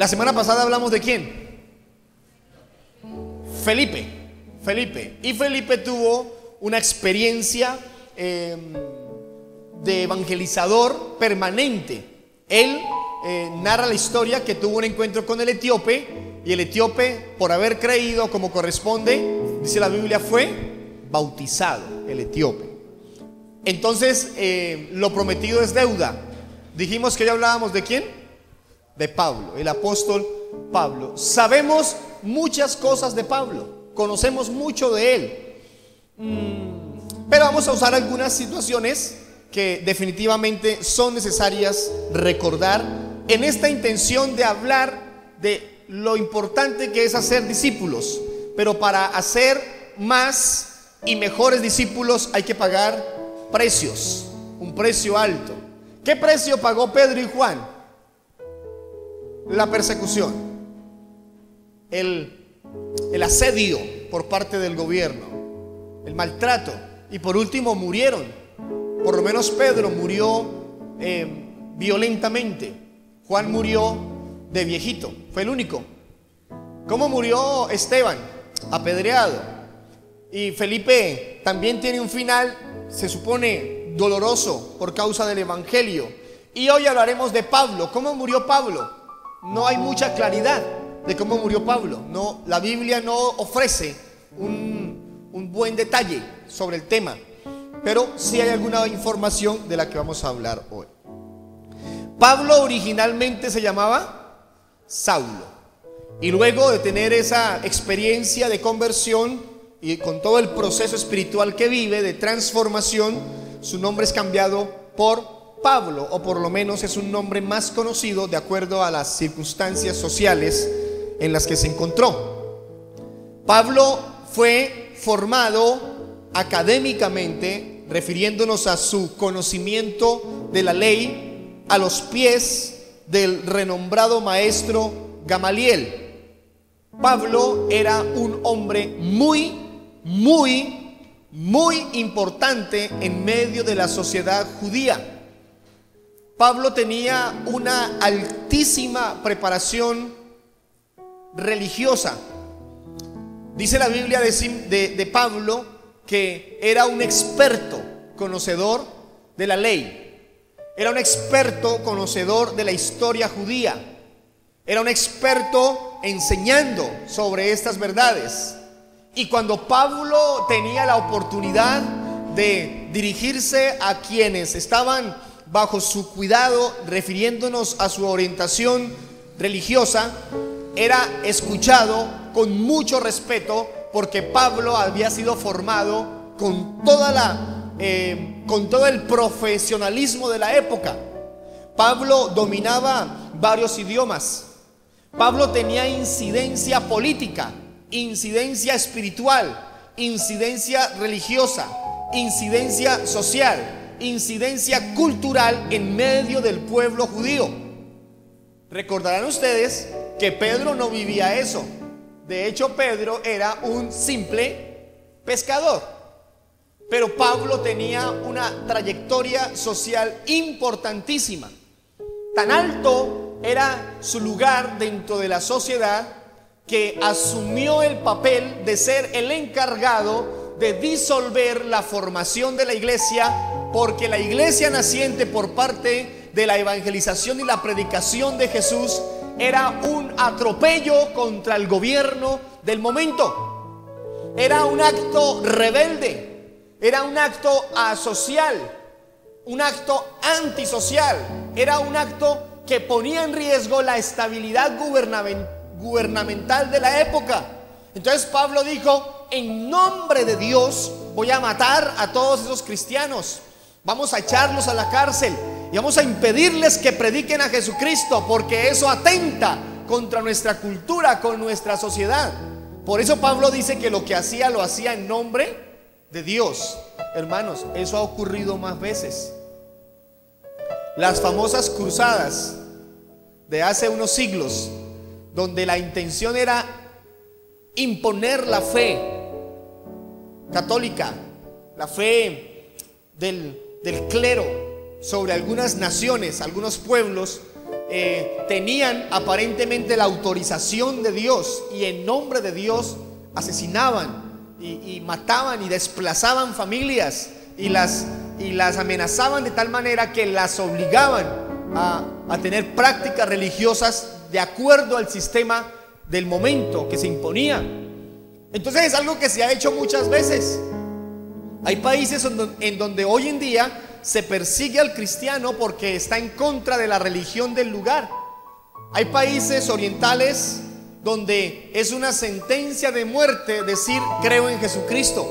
La semana pasada hablamos de quién. Felipe. Y Felipe tuvo una experiencia de evangelizador permanente. Él narra la historia que tuvo un encuentro con el etíope, y el etíope, por haber creído como corresponde, dice la Biblia, fue bautizado, el etíope. Entonces lo prometido es deuda. Dijimos que ya hablábamos de quién, de Pablo, el apóstol Pablo. Sabemos muchas cosas de Pablo, conocemos mucho de él, pero vamos a usar algunas situaciones que definitivamente son necesarias recordar en esta intención de hablar de lo importante que es hacer discípulos. Pero para hacer más y mejores discípulos hay que pagar precios, un precio alto. ¿Qué precio pagó Pedro y Juan? La persecución, el asedio por parte del gobierno, el maltrato, y por último murieron. Por lo menos Pedro murió violentamente. Juan murió de viejito, fue el único. ¿Cómo murió Esteban? Apedreado. Y Felipe también tiene un final, se supone, doloroso por causa del evangelio. Y hoy hablaremos de Pablo. ¿Cómo murió Pablo? No hay mucha claridad de cómo murió Pablo. No, la Biblia no ofrece un buen detalle sobre el tema, pero sí hay alguna información de la que vamos a hablar hoy. Pablo originalmente se llamaba Saulo, y luego de tener esa experiencia de conversión y con todo el proceso espiritual que vive de transformación, su nombre es cambiado por Pablo, o por lo menos es un nombre más conocido de acuerdo a las circunstancias sociales en las que se encontró. Pablo fue formado académicamente, refiriéndonos a su conocimiento de la ley, a los pies del renombrado maestro Gamaliel. Pablo era un hombre muy importante en medio de la sociedad judía. Pablo tenía una altísima preparación religiosa. Dice la Biblia de Pablo que era un experto conocedor de la ley, era un experto conocedor de la historia judía, era un experto enseñando sobre estas verdades. Y cuando Pablo tenía la oportunidad de dirigirse a quienes estaban bajo su cuidado, refiriéndonos a su orientación religiosa, era escuchado con mucho respeto, porque Pablo había sido formado con todo el profesionalismo de la época. Pablo dominaba varios idiomas. Pablo tenía incidencia política, incidencia espiritual, incidencia religiosa, incidencia social, incidencia cultural en medio del pueblo judío. Recordarán ustedes que Pedro no vivía eso. De hecho, Pedro era un simple pescador. Pero Pablo tenía una trayectoria social importantísima. Tan alto era su lugar dentro de la sociedad que asumió el papel de ser el encargado de disolver la formación de la iglesia, porque la iglesia naciente por parte de la evangelización y la predicación de Jesús era un atropello contra el gobierno del momento. Era un acto rebelde, era un acto asocial, un acto antisocial, era un acto que ponía en riesgo la estabilidad gubernamental de la época. Entonces Pablo dijo: en nombre de Dios voy a matar a todos esos cristianos, vamos a echarlos a la cárcel y vamos a impedirles que prediquen a Jesucristo, porque eso atenta contra nuestra cultura, con nuestra sociedad. Por eso Pablo dice que lo que hacía lo hacía en nombre de Dios. Hermanos, eso ha ocurrido más veces. Las famosas cruzadas de hace unos siglos, donde la intención era imponer la fe católica, la fe del clero sobre algunas naciones, algunos pueblos, tenían aparentemente la autorización de Dios y en nombre de Dios asesinaban y mataban y desplazaban familias y las amenazaban de tal manera que las obligaban a tener prácticas religiosas de acuerdo al sistema del momento que se imponía. Entonces es algo que se ha hecho muchas veces. Hay países en donde hoy en día se persigue al cristiano porque está en contra de la religión del lugar. Hay países orientales donde es una sentencia de muerte decir creo en Jesucristo.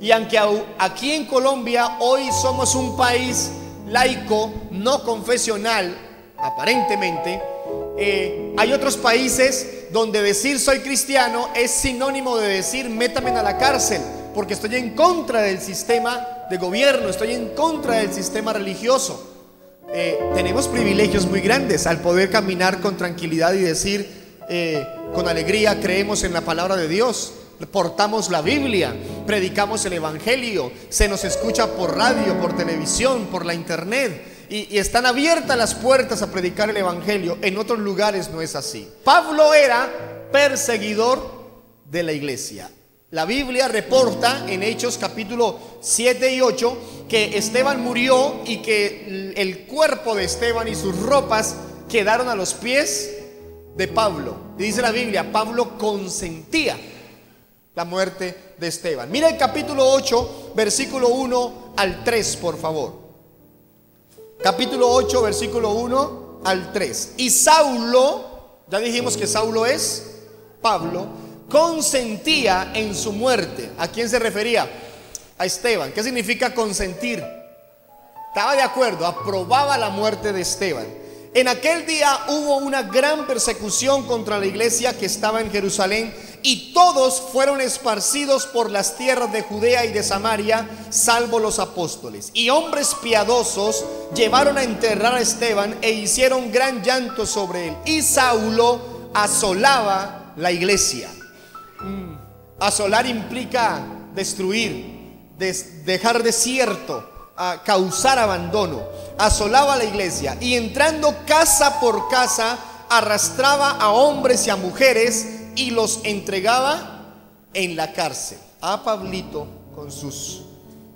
Y aunque aquí en Colombia hoy somos un país laico, no confesional, aparentemente, hay otros países donde decir soy cristiano es sinónimo de decir métame a la cárcel, porque estoy en contra del sistema de gobierno, estoy en contra del sistema religioso. Tenemos privilegios muy grandes al poder caminar con tranquilidad y decir con alegría creemos en la palabra de Dios, portamos la Biblia, predicamos el evangelio, se nos escucha por radio, por televisión, por la internet, y están abiertas las puertas a predicar el evangelio. En otros lugares no es así. Pablo era perseguidor de la iglesia. La Biblia reporta en Hechos capítulo 7 y 8 que Esteban murió y que el cuerpo de Esteban y sus ropas quedaron a los pies de Pablo. Y dice la Biblia, Pablo consentía la muerte de Esteban. Mira el capítulo 8, versículo 1 al 3, por favor. Capítulo 8, versículo 1 al 3. Y Saulo, ya dijimos que Saulo es Pablo, consentía en su muerte. ¿A quién se refería? A Esteban. ¿Qué significa consentir? Estaba de acuerdo, aprobaba la muerte de Esteban. En aquel día hubo una gran persecución contra la iglesia que estaba en Jerusalén, y todos fueron esparcidos por las tierras de Judea y de Samaria, salvo los apóstoles. Y hombres piadosos llevaron a enterrar a Esteban e hicieron gran llanto sobre él. Y Saulo asolaba la iglesia. Asolar implica destruir, dejar desierto, causar abandono. Asolaba la iglesia y entrando casa por casa arrastraba a hombres y a mujeres y los entregaba en la cárcel. A Pablito con sus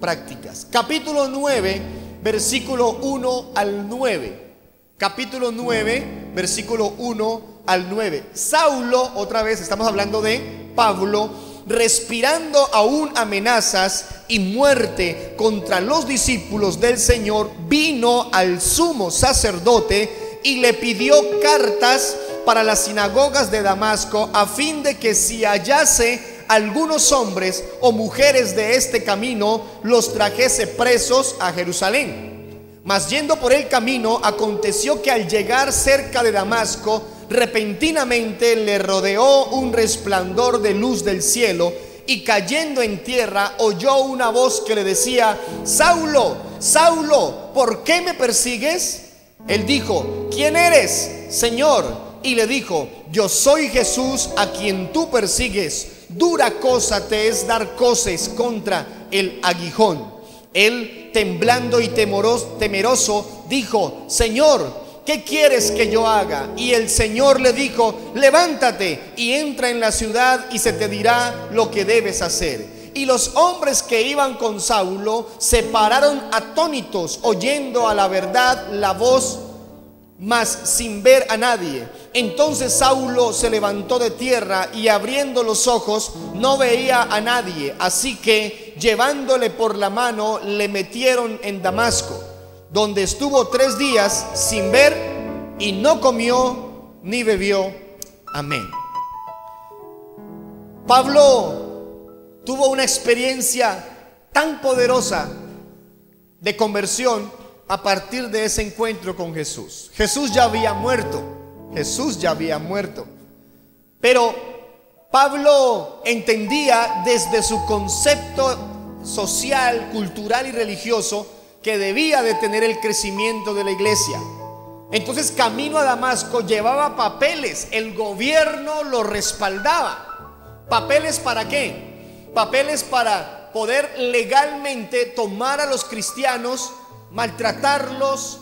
prácticas. Capítulo 9, versículo 1 al 9. Capítulo 9, versículo 1 al 9. Saulo, otra vez estamos hablando de Pablo, respirando aún amenazas y muerte contra los discípulos del Señor, vino al sumo sacerdote y le pidió cartas para las sinagogas de Damasco, a fin de que si hallase algunos hombres o mujeres de este camino, los trajese presos a Jerusalén. Mas yendo por el camino, aconteció que al llegar cerca de Damasco, repentinamente le rodeó un resplandor de luz del cielo, y cayendo en tierra oyó una voz que le decía: Saulo, Saulo, ¿por qué me persigues? Él dijo: ¿quién eres, Señor? Y le dijo: yo soy Jesús a quien tú persigues. Dura cosa te es dar coces contra el aguijón. Él, temblando y temeroso, dijo: Señor, ¿qué quieres que yo haga? Y el Señor le dijo: levántate y entra en la ciudad y se te dirá lo que debes hacer. Y los hombres que iban con Saulo se pararon atónitos, oyendo a la verdad la voz, mas sin ver a nadie. Entonces Saulo se levantó de tierra y abriendo los ojos no veía a nadie. Así que llevándole por la mano le metieron en Damasco, donde estuvo 3 días sin ver y no comió ni bebió. Amén. Pablo tuvo una experiencia tan poderosa de conversión a partir de ese encuentro con Jesús. Jesús ya había muerto. Jesús ya había muerto. Pero Pablo entendía desde su concepto social, cultural y religioso que debía de tener el crecimiento de la iglesia. Entonces, camino a Damasco, llevaba papeles. El gobierno lo respaldaba. ¿Papeles para qué? Papeles para poder legalmente tomar a los cristianos, maltratarlos,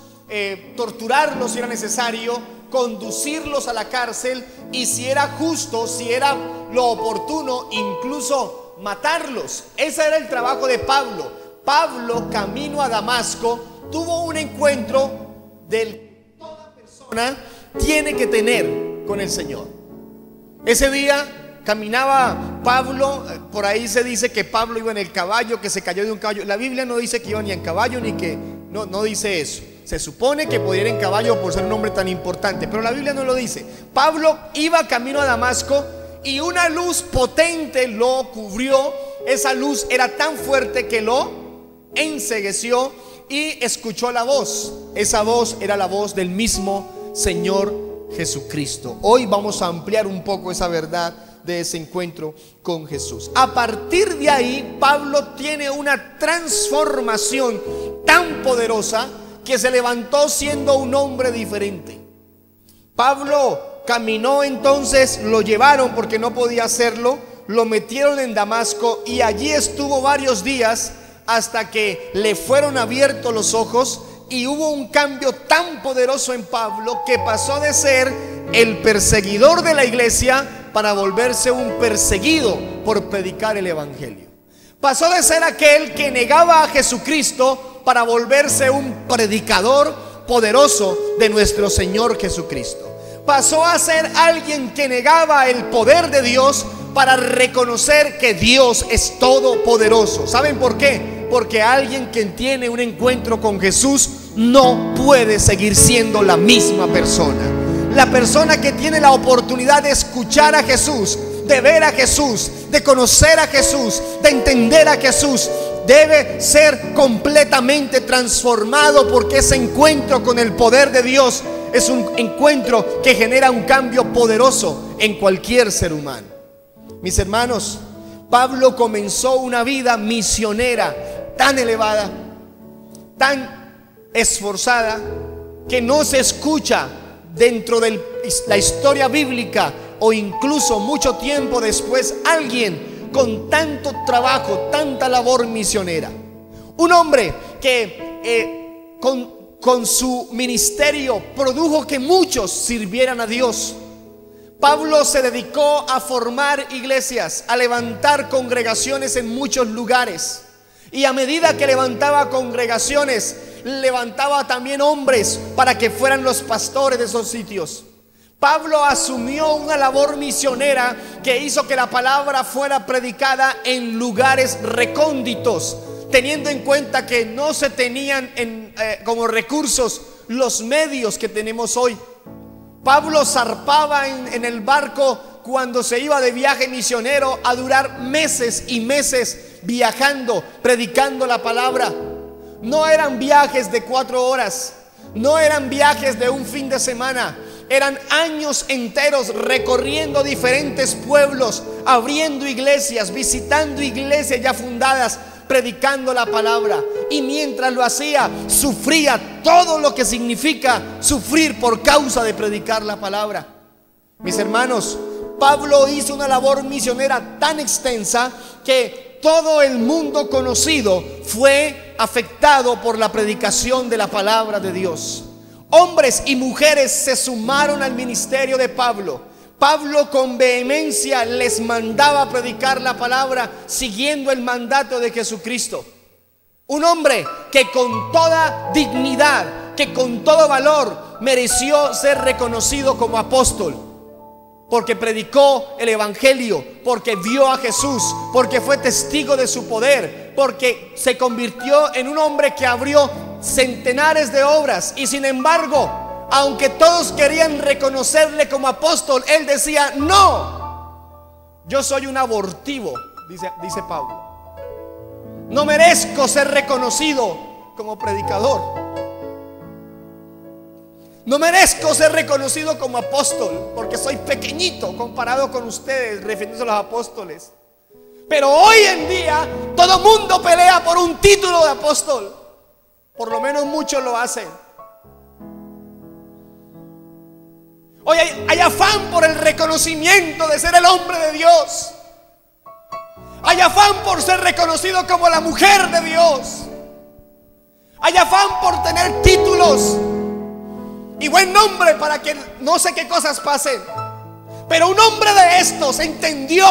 torturarlos si era necesario, conducirlos a la cárcel y, si era justo, si era lo oportuno, incluso matarlos. Ese era el trabajo de Pablo. Pablo, camino a Damasco, tuvo un encuentro del que toda persona tiene que tener con el Señor. Ese día caminaba Pablo, por ahí se dice que Pablo iba en el caballo, que se cayó de un caballo. La Biblia no dice que iba ni en caballo, ni que no dice eso. Se supone que podía ir en caballo por ser un hombre tan importante, pero la Biblia no lo dice. Pablo iba camino a Damasco y una luz potente lo cubrió. Esa luz era tan fuerte que lo encegueció y escuchó la voz. Esa voz era la voz del mismo Señor Jesucristo. Hoy vamos a ampliar un poco esa verdad de ese encuentro con Jesús. A partir de ahí, Pablo tiene una transformación tan poderosa que se levantó siendo un hombre diferente. Pablo caminó, entonces lo llevaron porque no podía hacerlo, lo metieron en Damasco y allí estuvo varios días hasta que le fueron abiertos los ojos y hubo un cambio tan poderoso en Pablo que pasó de ser el perseguidor de la iglesia para volverse un perseguido por predicar el evangelio. Pasó de ser aquel que negaba a Jesucristo para volverse un predicador poderoso de nuestro Señor Jesucristo. Pasó a ser alguien que negaba el poder de Dios para reconocer que Dios es todopoderoso. ¿Saben por qué? Porque alguien que tiene un encuentro con Jesús no puede seguir siendo la misma persona. La persona que tiene la oportunidad de escuchar a Jesús, de ver a Jesús, de conocer a Jesús, de entender a Jesús, debe ser completamente transformado, porque ese encuentro con el poder de Dios es un encuentro que genera un cambio poderoso en cualquier ser humano. Mis hermanos, Pablo comenzó una vida misionera tan elevada, tan esforzada, que no se escucha dentro de la historia bíblica, o incluso mucho tiempo después, alguien con tanto trabajo, tanta labor misionera. Un hombre que con su ministerio produjo que muchos sirvieran a Dios. Pablo se dedicó a formar iglesias, a levantar congregaciones en muchos lugares. Y a medida que levantaba congregaciones, levantaba también hombres para que fueran los pastores de esos sitios. Pablo asumió una labor misionera que hizo que la palabra fuera predicada en lugares recónditos, teniendo en cuenta que no se tenían como recursos los medios que tenemos hoy. Pablo zarpaba en el barco cuando se iba de viaje misionero a durar meses y meses viajando, predicando la palabra. No eran viajes de 4 horas, no eran viajes de un fin de semana. Eran años enteros recorriendo diferentes pueblos, abriendo iglesias, visitando iglesias ya fundadas, predicando la palabra. Y mientras lo hacía, sufría todo lo que significa sufrir por causa de predicar la palabra. Mis hermanos, Pablo hizo una labor misionera tan extensa que todo el mundo conocido fue afectado por la predicación de la palabra de Dios. Hombres y mujeres se sumaron al ministerio de Pablo. Pablo con vehemencia les mandaba a predicar la palabra siguiendo el mandato de Jesucristo. Un hombre que con toda dignidad, que con todo valor mereció ser reconocido como apóstol, porque predicó el evangelio, porque vio a Jesús, porque fue testigo de su poder, porque se convirtió en un hombre que abrió centenares de obras. Y sin embargo, aunque todos querían reconocerle como apóstol, él decía: no, yo soy un abortivo, dice Pablo. No merezco ser reconocido como predicador. No merezco ser reconocido como apóstol, porque soy pequeñito comparado con ustedes, refiriéndose a los apóstoles. Pero hoy en día todo mundo pelea por un título de apóstol. Por lo menos muchos lo hacen. Hoy hay afán por el reconocimiento de ser el hombre de Dios. Hay afán por ser reconocido como la mujer de Dios. Hay afán por tener títulos y buen nombre para que no sé qué cosas pasen. Pero un hombre de estos entendió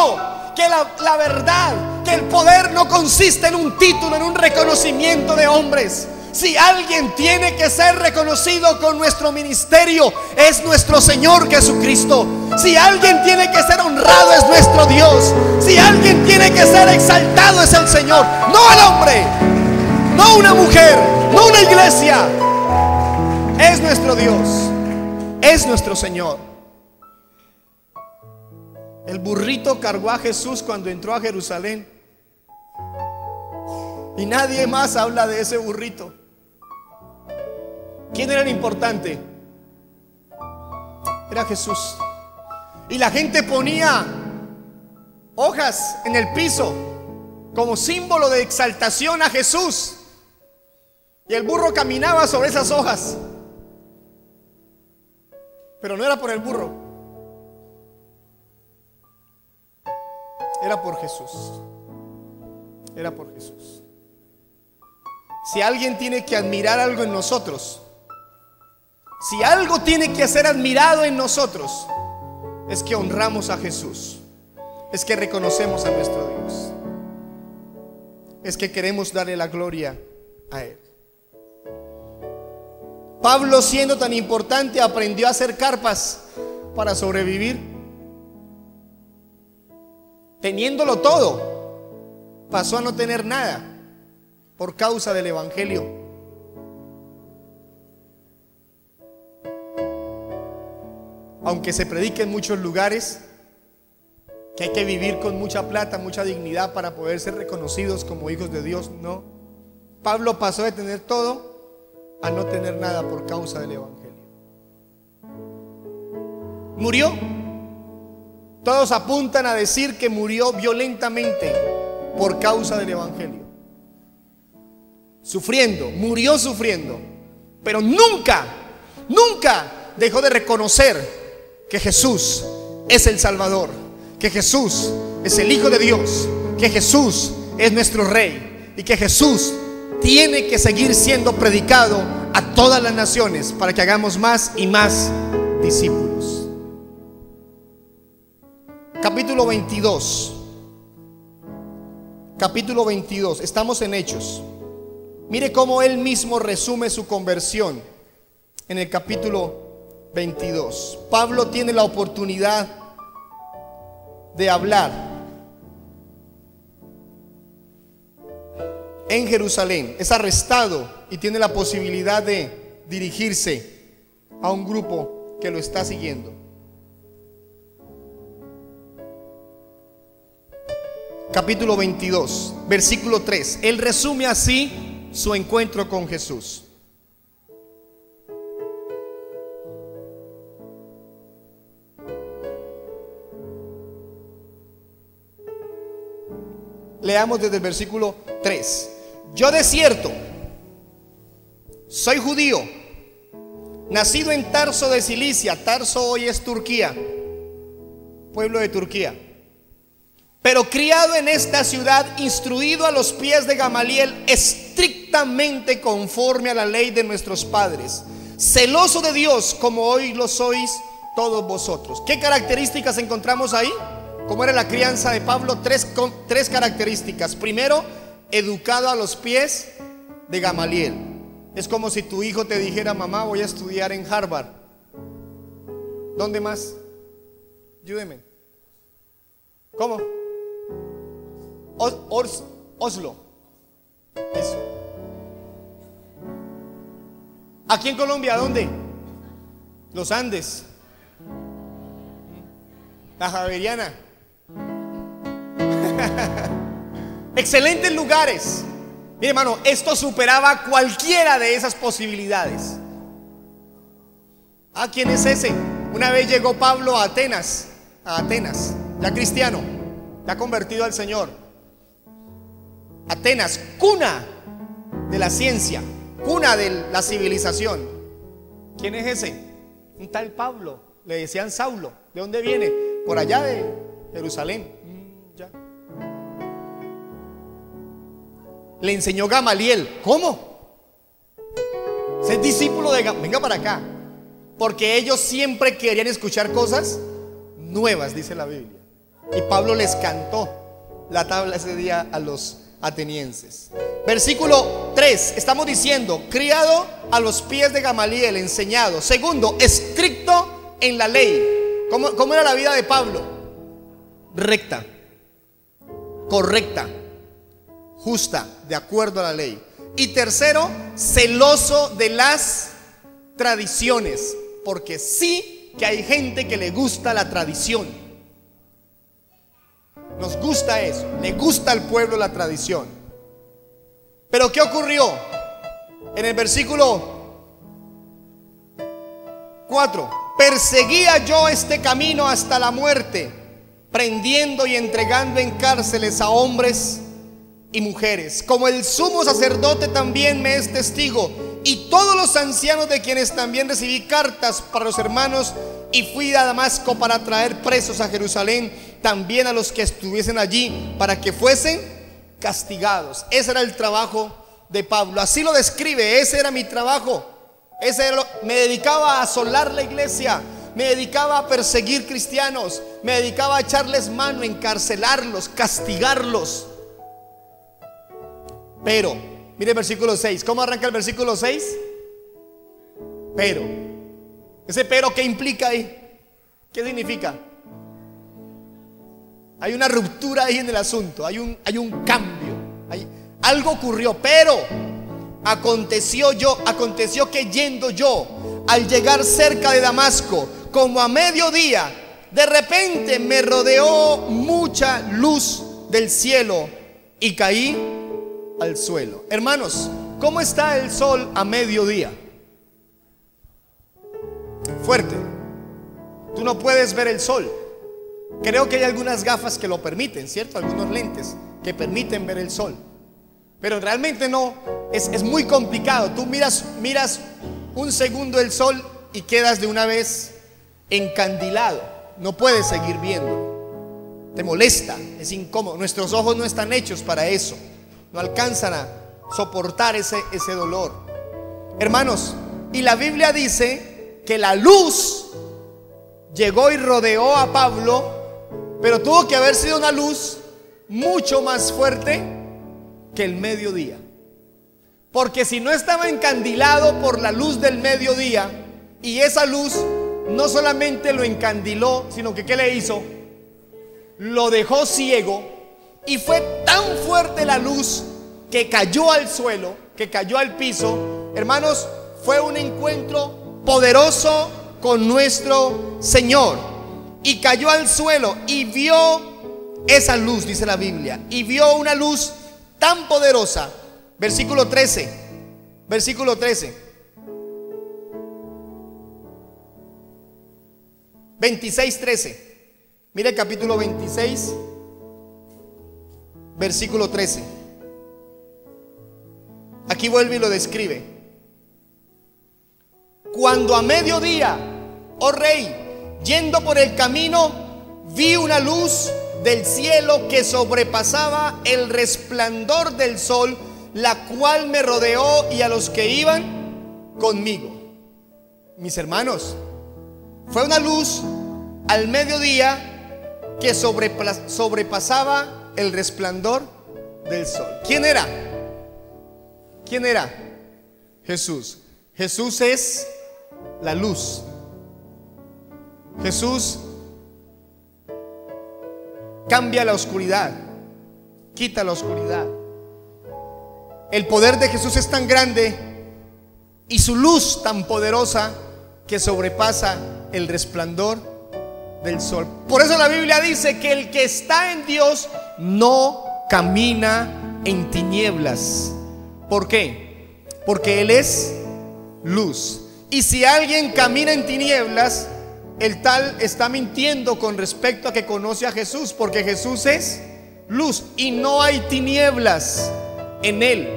que la verdad, que el poder no consiste en un título, en un reconocimiento de hombres. Si alguien tiene que ser reconocido con nuestro ministerio, es nuestro Señor Jesucristo. Si alguien tiene que ser honrado, es nuestro Dios. Si alguien tiene que ser exaltado, es el Señor. No el hombre, no una mujer, no una iglesia. Es nuestro Dios, es nuestro Señor. El burrito cargó a Jesús cuando entró a Jerusalén, y nadie más habla de ese burrito. ¿Quién era el importante? Era Jesús. Y la gente ponía hojas en el piso como símbolo de exaltación a Jesús, y el burro caminaba sobre esas hojas. Pero no era por el burro, era por Jesús. Era por Jesús. Si alguien tiene que admirar algo en nosotros, si algo tiene que ser admirado en nosotros, es que honramos a Jesús, es que reconocemos a nuestro Dios, es que queremos darle la gloria a Él. Pablo, siendo tan importante, aprendió a hacer carpas para sobrevivir. Teniéndolo todo, pasó a no tener nada por causa del evangelio. Aunque se predique en muchos lugares que hay que vivir con mucha plata, mucha dignidad para poder ser reconocidos como hijos de Dios, no. Pablo pasó de tener todo a no tener nada por causa del evangelio. Murió. Todos apuntan a decir que murió violentamente por causa del evangelio. Sufriendo, murió sufriendo, pero nunca dejó de reconocer que Jesús es el Salvador, que Jesús es el Hijo de Dios, que Jesús es nuestro Rey y que Jesús tiene que seguir siendo predicado a todas las naciones para que hagamos más y más discípulos. Capítulo 22. Capítulo 22. Estamos en Hechos. Mire cómo él mismo resume su conversión en el capítulo 22. Pablo tiene la oportunidad de hablar en Jerusalén. Es arrestado y tiene la posibilidad de dirigirse a un grupo que lo está siguiendo. Capítulo 22, versículo 3. Él resume así su encuentro con Jesús. Leamos desde el versículo 3. Yo de cierto soy judío, nacido en Tarso de Cilicia. Tarso hoy es Turquía, pueblo de Turquía. Pero criado en esta ciudad, instruido a los pies de Gamaliel, estrictamente conforme a la ley de nuestros padres, celoso de Dios como hoy lo sois todos vosotros. ¿Qué características encontramos ahí? ¿Cómo era la crianza de Pablo? Tres características. Primero, educado a los pies de Gamaliel. Es como si tu hijo te dijera: mamá, voy a estudiar en Harvard. ¿Dónde más? Ayúdeme. ¿Cómo? Oslo. Eso. Aquí en Colombia, ¿dónde? Los Andes. La Javeriana. Excelentes lugares. Mire, hermano, esto superaba cualquiera de esas posibilidades. ¿Quién es ese? Una vez llegó Pablo a Atenas, ya cristiano, ya convertido al Señor. Atenas, cuna de la ciencia, cuna de la civilización. ¿Quién es ese? Un tal Pablo, le decían Saulo. ¿De dónde viene? Por allá de Jerusalén. Ya. Le enseñó Gamaliel. ¿Cómo? Ser discípulo de Gamaliel. Venga para acá. porque ellos siempre querían escuchar cosas nuevas, dice la Biblia. Y Pablo les cantó la tabla ese día a los atenienses. Versículo 3, estamos diciendo: criado a los pies de Gamaliel, enseñado. Segundo, estricto en la ley. ¿Cómo era la vida de Pablo? Recta, correcta, justa, de acuerdo a la ley. Y tercero, celoso de las tradiciones, porque sí que hay gente que le gusta la tradición. Nos gusta eso, le gusta al pueblo la tradición. Pero ¿qué ocurrió? En el versículo 4: perseguía yo este camino hasta la muerte, prendiendo y entregando en cárceles a hombres y mujeres, como el sumo sacerdote también me es testigo, y todos los ancianos, de quienes también recibí cartas para los hermanos, y fui a Damasco para traer presos a Jerusalén, también a los que estuviesen allí, para que fuesen castigados. Ese era el trabajo de Pablo, así lo describe: ese era mi trabajo. Me dedicaba a asolar la iglesia, me dedicaba a perseguir cristianos, me dedicaba a echarles mano, encarcelarlos, castigarlos. Pero, mire el versículo 6. ¿Cómo arranca el versículo 6? Pero. Ese pero, ¿qué implica ahí? ¿Qué significa? Hay una ruptura ahí en el asunto, hay un cambio, algo ocurrió. Pero aconteció que yendo yo, al llegar cerca de Damasco, como a mediodía, de repente me rodeó mucha luz del cielo y caí al suelo. Hermanos, ¿cómo está el sol a mediodía? Fuerte. Tú no puedes ver el sol. Creo que hay algunas gafas que lo permiten, ¿cierto? Algunos lentes que permiten ver el sol. Pero realmente no, es muy complicado. Tú miras un segundo el sol y quedas de una vez encandilado. No puedes seguir viendo. Te molesta, es incómodo. Nuestros ojos no están hechos para eso. No alcanzan a soportar ese dolor. Hermanos, y la Biblia dice que la luz llegó y rodeó a Pablo, pero tuvo que haber sido una luz mucho más fuerte que el mediodía. Porque si no estaba encandilado por la luz del mediodía, y esa luz no solamente lo encandiló, sino que ¿qué le hizo? Lo dejó ciego. Y fue tan fuerte la luz que cayó al suelo, que cayó al piso. Hermanos, fue un encuentro poderoso con nuestro Señor. Y cayó al suelo y vio esa luz, dice la Biblia. Y vio una luz tan poderosa. Versículo 13. Versículo 13. 26:13. Mire capítulo 26. Versículo 13. Aquí vuelve y lo describe. Cuando a mediodía, oh rey, yendo por el camino, vi una luz del cielo que sobrepasaba el resplandor del sol, la cual me rodeó y a los que iban conmigo. Mis hermanos, fue una luz al mediodía que sobrepasaba el resplandor del sol. ¿Quién era? ¿Quién era? Jesús. Jesús es la luz. Jesús cambia la oscuridad, quita la oscuridad. El poder de Jesús es tan grande y su luz tan poderosa que sobrepasa el resplandor del sol. Por eso la Biblia dice que el que está en Dios no camina en tinieblas. ¿Por qué? Porque Él es luz. Y si alguien camina en tinieblas, el tal está mintiendo con respecto a que conoce a Jesús, porque Jesús es luz y no hay tinieblas en Él.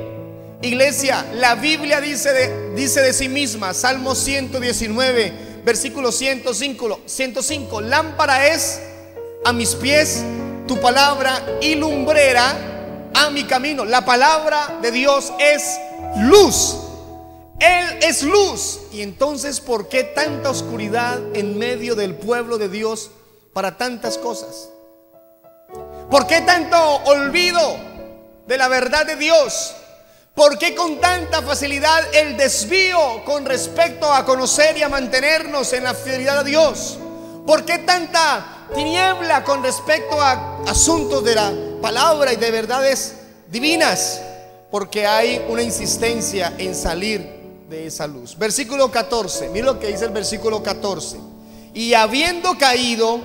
Iglesia, la Biblia dice de sí misma, Salmo 119, versículo 105, lámpara es a mis pies tu palabra y lumbrera a mi camino. La palabra de Dios es luz. Él es luz. Y entonces, ¿por qué tanta oscuridad en medio del pueblo de Dios para tantas cosas? ¿Por qué tanto olvido de la verdad de Dios? ¿Por qué con tanta facilidad el desvío con respecto a conocer y a mantenernos en la fidelidad a Dios? ¿Por qué tanta tiniebla con respecto a asuntos de la palabra y de verdades divinas? Porque hay una insistencia en salir de esa luz. Versículo 14, mira lo que dice el versículo 14. Y habiendo caído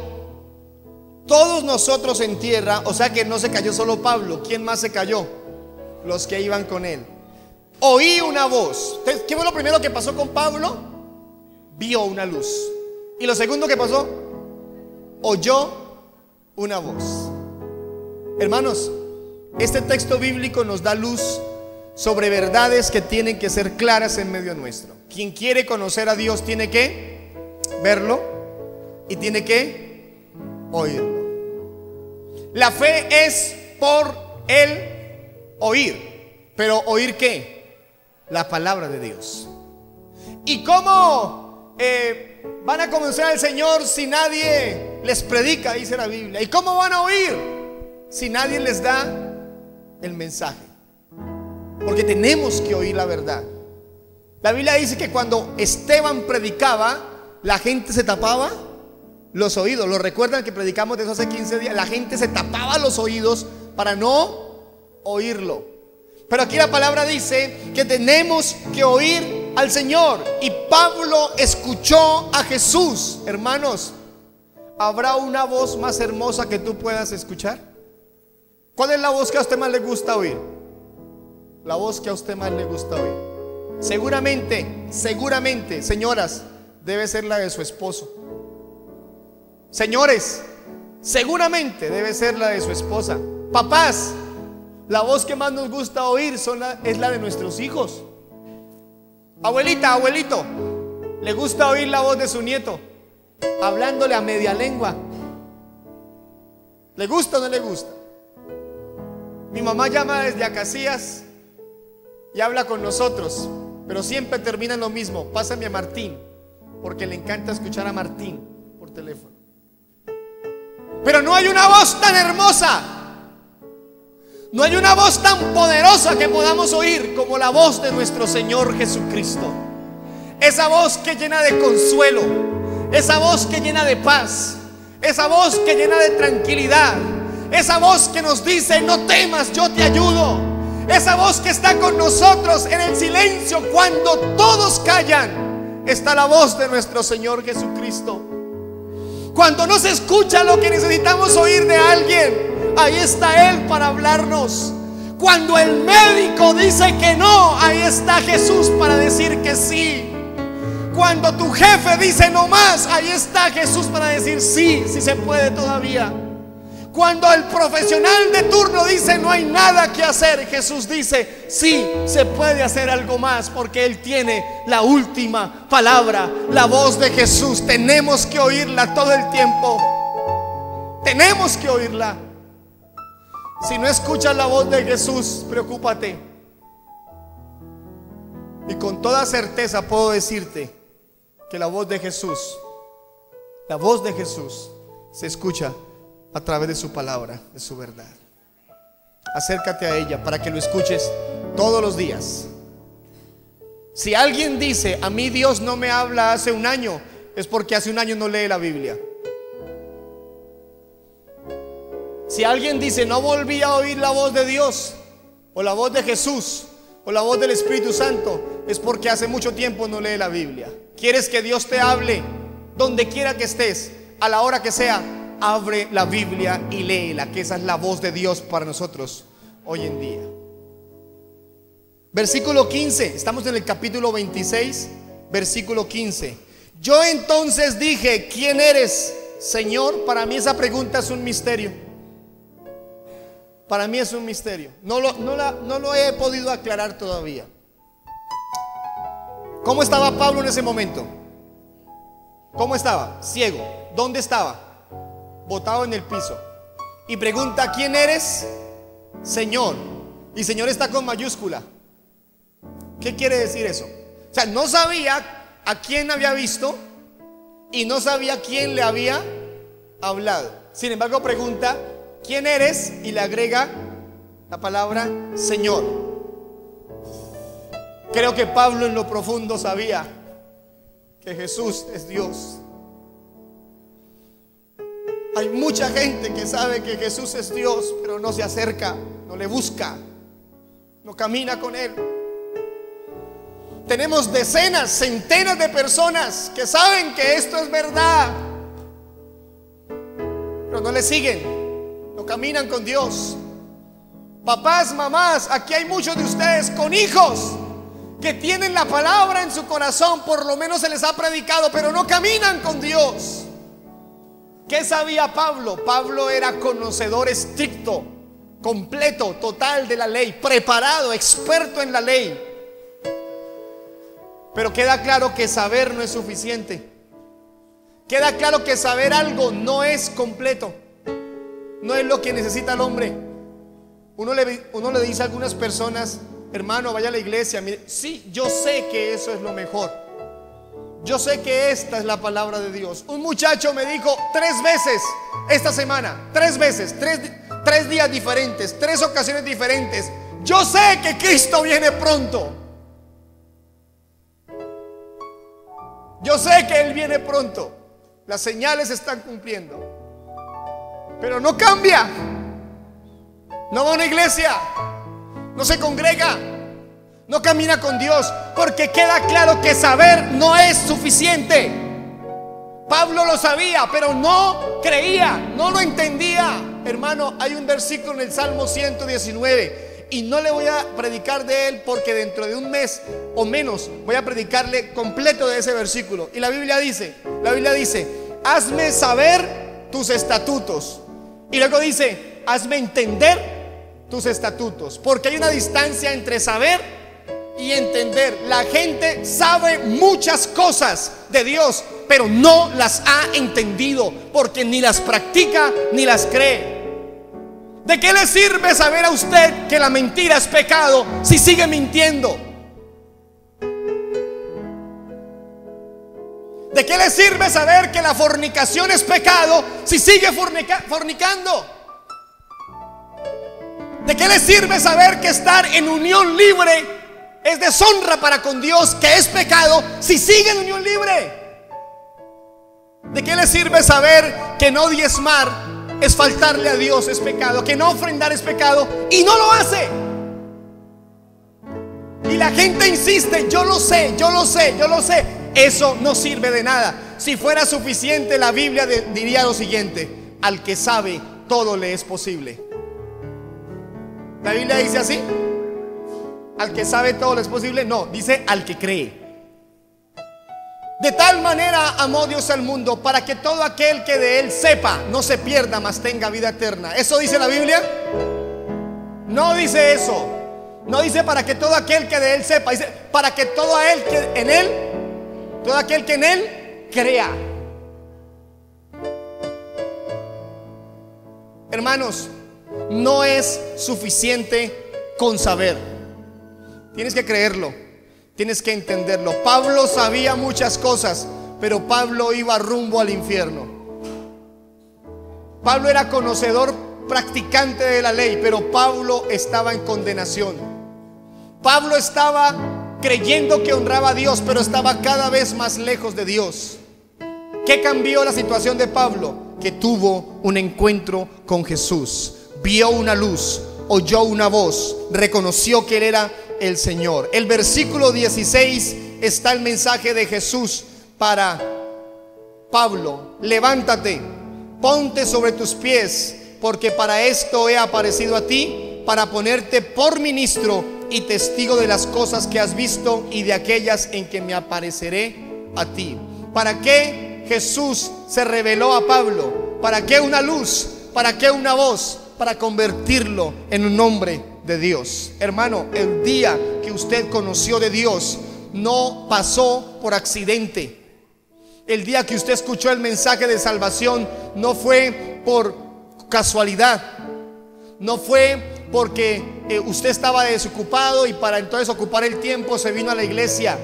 todos nosotros en tierra, o sea que no se cayó solo Pablo. ¿Quién más se cayó? Los que iban con él. Oí una voz. ¿Qué fue lo primero que pasó con Pablo? Vio una luz. Y lo segundo que pasó, oyó una voz. Hermanos, este texto bíblico nos da luz sobre verdades que tienen que ser claras en medio nuestro. Quien quiere conocer a Dios tiene que verlo y tiene que oírlo. La fe es por el oír. ¿Pero oír qué? La palabra de Dios. ¿Y cómo van a conocer al Señor si nadie les predica? Dice la Biblia. ¿Y cómo van a oír si nadie les da el mensaje? Porque tenemos que oír la verdad. La Biblia dice que cuando Esteban predicaba, la gente se tapaba los oídos. ¿Lo recuerdan que predicamos de eso hace 15 días? La gente se tapaba los oídos para no oírlo. Pero aquí la palabra dice que tenemos que oír al Señor. Y Pablo escuchó a Jesús. Hermanos, ¿habrá una voz más hermosa que tú puedas escuchar? ¿Cuál es la voz que a usted más le gusta oír? La voz que a usted más le gusta oír. Seguramente, señoras, debe ser la de su esposo. Señores, seguramente debe ser la de su esposa. Papás, la voz que más nos gusta oír es la de nuestros hijos. Abuelita, abuelito, le gusta oír la voz de su nieto hablándole a media lengua. ¿Le gusta o no le gusta? Mi mamá llama desde Acacias y habla con nosotros, pero siempre termina en lo mismo: pásame a Martín, porque le encanta escuchar a Martín por teléfono. Pero no hay una voz tan hermosa, no hay una voz tan poderosa que podamos oír como la voz de nuestro Señor Jesucristo. Esa voz que llena de consuelo, esa voz que llena de paz, esa voz que llena de tranquilidad, esa voz que nos dice: no temas, yo te ayudo. Esa voz que está con nosotros en el silencio cuando todos callan. Está la voz de nuestro Señor Jesucristo. Cuando no se escucha lo que necesitamos oír de alguien, ahí está Él para hablarnos. Cuando el médico dice que no, ahí está Jesús para decir que sí. Cuando tu jefe dice no más, ahí está Jesús para decir sí, si se puede todavía. Cuando el profesional de turno dice no hay nada que hacer, Jesús dice sí, se puede hacer algo más, porque Él tiene la última palabra. La voz de Jesús tenemos que oírla todo el tiempo. Tenemos que oírla. Si no escuchas la voz de Jesús, preocúpate. Y con toda certeza puedo decirte que la voz de Jesús se escucha a través de su palabra, de su verdad. Acércate a ella para que lo escuches todos los días. Si alguien dice: a mí Dios no me habla hace un año, es porque hace un año no lee la Biblia. Si alguien dice: no volví a oír la voz de Dios, o la voz de Jesús, o la voz del Espíritu Santo, es porque hace mucho tiempo no lee la Biblia. ¿Quieres que Dios te hable donde quiera que estés, a la hora que sea? Abre la Biblia y léela, que esa es la voz de Dios para nosotros hoy en día. Versículo 15, estamos en el capítulo 26, versículo 15. Yo entonces dije: ¿quién eres, Señor? Para mí esa pregunta es un misterio. Para mí es un misterio. No lo he podido aclarar todavía. ¿Cómo estaba Pablo en ese momento? ¿Cómo estaba? Ciego. ¿Dónde estaba? Botado en el piso. Y pregunta: ¿quién eres, Señor? Y Señor está con mayúscula. ¿Qué quiere decir eso? O sea, no sabía a quién había visto y no sabía quién le había hablado. Sin embargo, pregunta: ¿quién eres? Y le agrega la palabra Señor. Creo que Pablo en lo profundo sabía que Jesús es Dios. Hay mucha gente que sabe que Jesús es Dios, pero no se acerca, no le busca, no camina con Él. Tenemos decenas, centenas de personas que saben que esto es verdad, pero no le siguen, no caminan con Dios. Papás, mamás, aquí hay muchos de ustedes con hijos que tienen la palabra en su corazón, por lo menos se les ha predicado, pero no caminan con Dios. ¿Qué sabía Pablo? Pablo era conocedor estricto, completo, total de la ley, preparado, experto en la ley. Pero queda claro que saber no es suficiente. Queda claro que saber algo no es completo, no es lo que necesita el hombre. Uno le dice a algunas personas: hermano, vaya a la iglesia. Mire, sí, yo sé que eso es lo mejor, yo sé que esta es la palabra de Dios. Un muchacho me dijo 3 veces esta semana, 3 veces, 3 días diferentes, 3 ocasiones diferentes: yo sé que Cristo viene pronto, yo sé que Él viene pronto, las señales se están cumpliendo, pero no cambia, no va a una iglesia, no se congrega, no camina con Dios, porque queda claro que saber no es suficiente. Pablo lo sabía, pero no creía, no lo entendía. Hermano, hay un versículo en el Salmo 119 y no le voy a predicar de él, porque dentro de un mes o menos voy a predicarle completo de ese versículo. Y la Biblia dice: hazme saber tus estatutos. Y luego dice: hazme entender tus estatutos. Porque hay una distancia entre saber y entender. La gente sabe muchas cosas de Dios, pero no las ha entendido, porque ni las practica ni las cree. ¿De qué le sirve saber a usted que la mentira es pecado si sigue mintiendo? ¿De qué le sirve saber que la fornicación es pecado si sigue fornicando? ¿De qué le sirve saber que estar en unión libre es deshonra para con Dios, que es pecado, si sigue en unión libre? ¿De qué le sirve saber que no diezmar es faltarle a Dios, es pecado, que no ofrendar es pecado, y no lo hace? Y la gente insiste: yo lo sé, yo lo sé, yo lo sé. Eso no sirve de nada. Si fuera suficiente, la Biblia diría lo siguiente: al que sabe, todo le es posible. ¿La Biblia dice así? ¿Al que sabe todo le es posible? No, dice al que cree. De tal manera amó Dios al mundo, para que todo aquel que de él sepa no se pierda, mas tenga vida eterna. ¿Eso dice la Biblia? No dice eso. No dice para que todo aquel que de él sepa. Dice para que todo aquel que en él crea. Hermanos, no es suficiente con saber. Tienes que creerlo, tienes que entenderlo. Pablo sabía muchas cosas, pero Pablo iba rumbo al infierno. Pablo era conocedor, practicante de la ley, pero Pablo estaba en condenación. Pablo estaba creyendo que honraba a Dios, pero estaba cada vez más lejos de Dios. ¿Qué cambió la situación de Pablo? Que tuvo un encuentro con Jesús, vio una luz, oyó una voz, reconoció que Él era el Señor. El versículo 16 está el mensaje de Jesús para Pablo: levántate, ponte sobre tus pies, porque para esto he aparecido a ti, para ponerte por ministro y testigo de las cosas que has visto y de aquellas en que me apareceré a ti. ¿Para qué Jesús se reveló a Pablo? ¿Para qué una luz? ¿Para qué una voz? Para convertirlo en un hombre de Dios. Hermano, el día que usted conoció de Dios no pasó por accidente. El día que usted escuchó el mensaje de salvación no fue por casualidad, no fue porque usted estaba desocupado y para entonces ocupar el tiempo se vino a la iglesia.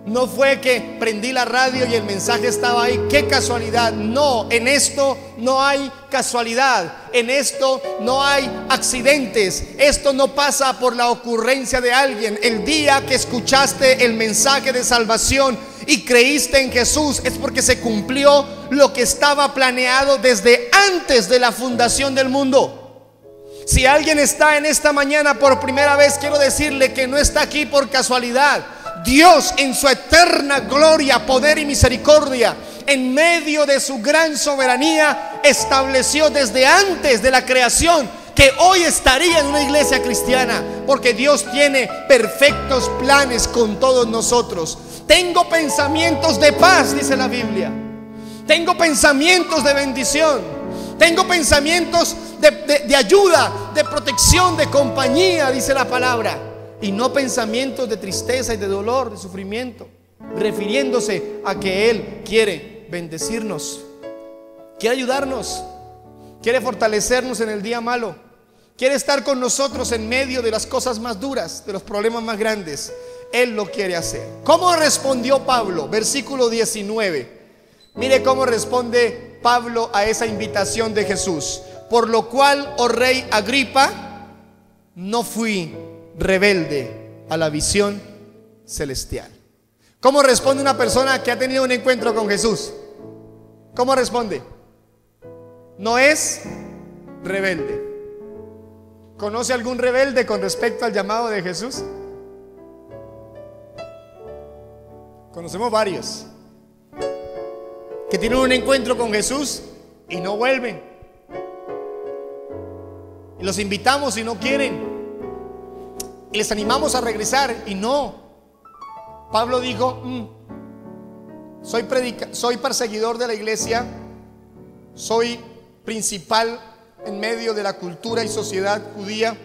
No fue que prendí la radio y el mensaje estaba ahí. ¡Qué casualidad! No, en esto no hay casualidad. En esto no hay accidentes. Esto no pasa por la ocurrencia de alguien. El día que escuchaste el mensaje de salvación y creíste en Jesús, es porque se cumplió lo que estaba planeado desde antes de la fundación del mundo. Si alguien está en esta mañana por primera vez, quiero decirle que no está aquí por casualidad. Dios, en su eterna gloria, poder y misericordia, en medio de su gran soberanía, estableció desde antes de la creación que hoy estaría en una iglesia cristiana, porque Dios tiene perfectos planes con todos nosotros. Tengo pensamientos de paz, dice la Biblia. Tengo pensamientos de bendición. Tengo pensamientos de ayuda, de protección, de compañía, dice la palabra. Y no pensamientos de tristeza y de dolor, de sufrimiento, refiriéndose a que Él quiere bendecirnos, quiere ayudarnos, quiere fortalecernos en el día malo, quiere estar con nosotros en medio de las cosas más duras, de los problemas más grandes. Él lo quiere hacer. ¿Cómo respondió Pablo? Versículo 19. Mire cómo responde Pablo a esa invitación de Jesús. Por lo cual, oh rey Agripa, no fui rebelde a la visión celestial. ¿Cómo responde una persona que ha tenido un encuentro con Jesús? ¿Cómo responde? No es rebelde. ¿Conoce algún rebelde con respecto al llamado de Jesús? Conocemos varios que tienen un encuentro con Jesús y no vuelven, y los invitamos y no quieren, y les animamos a regresar y no. Pablo dijo: soy perseguidor de la iglesia, soy principal en medio de la cultura y sociedad judía,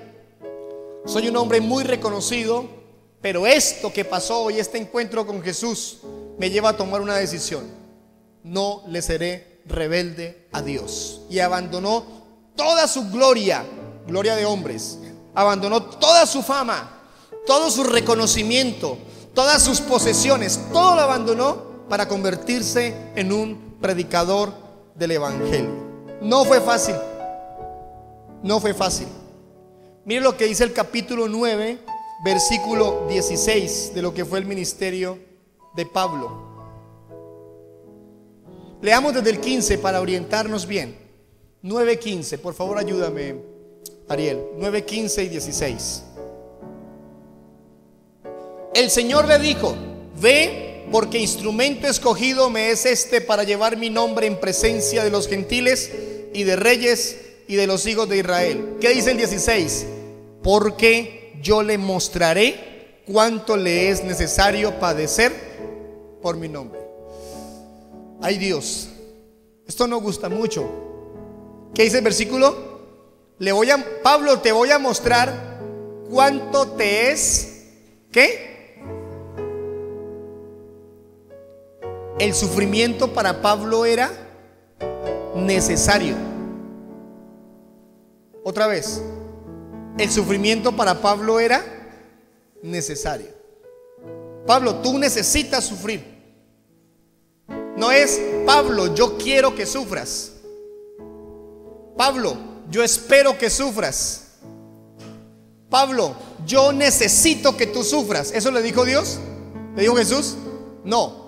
soy un hombre muy reconocido, pero esto que pasó hoy, este encuentro con Jesús, me lleva a tomar una decisión. No le seré rebelde a Dios. Y abandonó toda su gloria, gloria de hombres, abandonó toda su fama, todo su reconocimiento, todas sus posesiones, todo lo abandonó para convertirse en un predicador del evangelio. No fue fácil. No fue fácil. Mire lo que dice el capítulo 9, versículo 16 de lo que fue el ministerio de Pablo. Leamos desde el 15 para orientarnos bien. 9:15, por favor ayúdame, Ariel. 9:15 y 16. El Señor le dijo: ve, porque instrumento escogido me es este para llevar mi nombre en presencia de los gentiles y de reyes y de los hijos de Israel. ¿Qué dice el 16? Porque yo le mostraré cuánto le es necesario padecer por mi nombre. Ay Dios, esto nos gusta mucho. ¿Qué dice el versículo? Pablo, te voy a mostrar cuánto te es, ¿qué? El sufrimiento para Pablo era necesario. Otra vez, el sufrimiento para Pablo era necesario. Pablo, tú necesitas sufrir. No es: Pablo, yo quiero que sufras. Pablo, yo espero que sufras. Pablo, yo necesito que tú sufras. ¿Eso le dijo Dios? ¿Le dijo Jesús? No.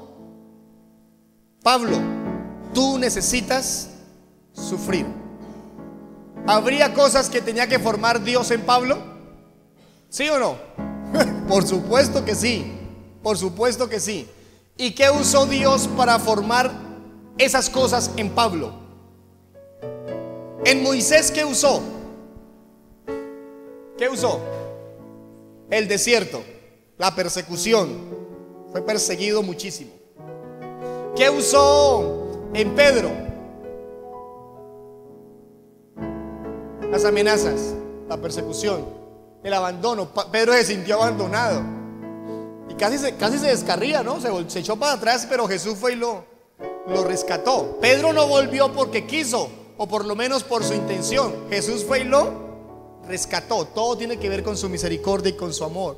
Pablo, tú necesitas sufrir. ¿Habría cosas que tenía que formar Dios en Pablo? ¿Sí o no? Por supuesto que sí. Por supuesto que sí. ¿Y qué usó Dios para formar esas cosas en Pablo? En Moisés, ¿qué usó? ¿Qué usó? El desierto, la persecución. Fue perseguido muchísimo. ¿Qué usó en Pedro? Las amenazas, la persecución, el abandono. Pedro se sintió abandonado y casi se descarría, ¿no? Se echó para atrás, pero Jesús fue y lo rescató. Pedro no volvió porque quiso, o por lo menos por su intención. Jesús fue y lo rescató. Todo tiene que ver con su misericordia y con su amor.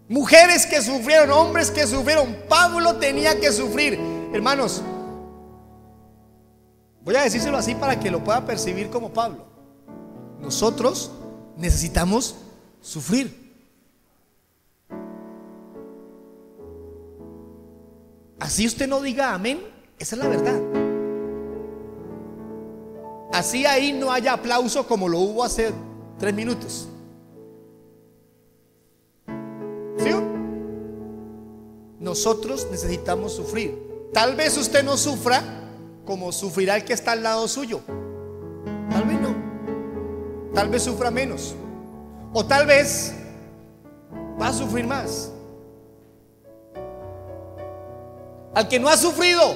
mujeres que sufrieron, hombres que sufrieron. Pablo tenía que sufrir. Hermanos, voy a decírselo así para que lo pueda percibir como Pablo. Nosotros necesitamos sufrir. Así usted no diga amén, esa es la verdad. Así ahí no haya aplauso como lo hubo hace 3 minutos. ¿Sí? Nosotros necesitamos sufrir. Tal vez usted no sufra como sufrirá el que está al lado suyo. Tal vez no. Tal vez sufra menos. O tal vez va a sufrir más. Al que no ha sufrido,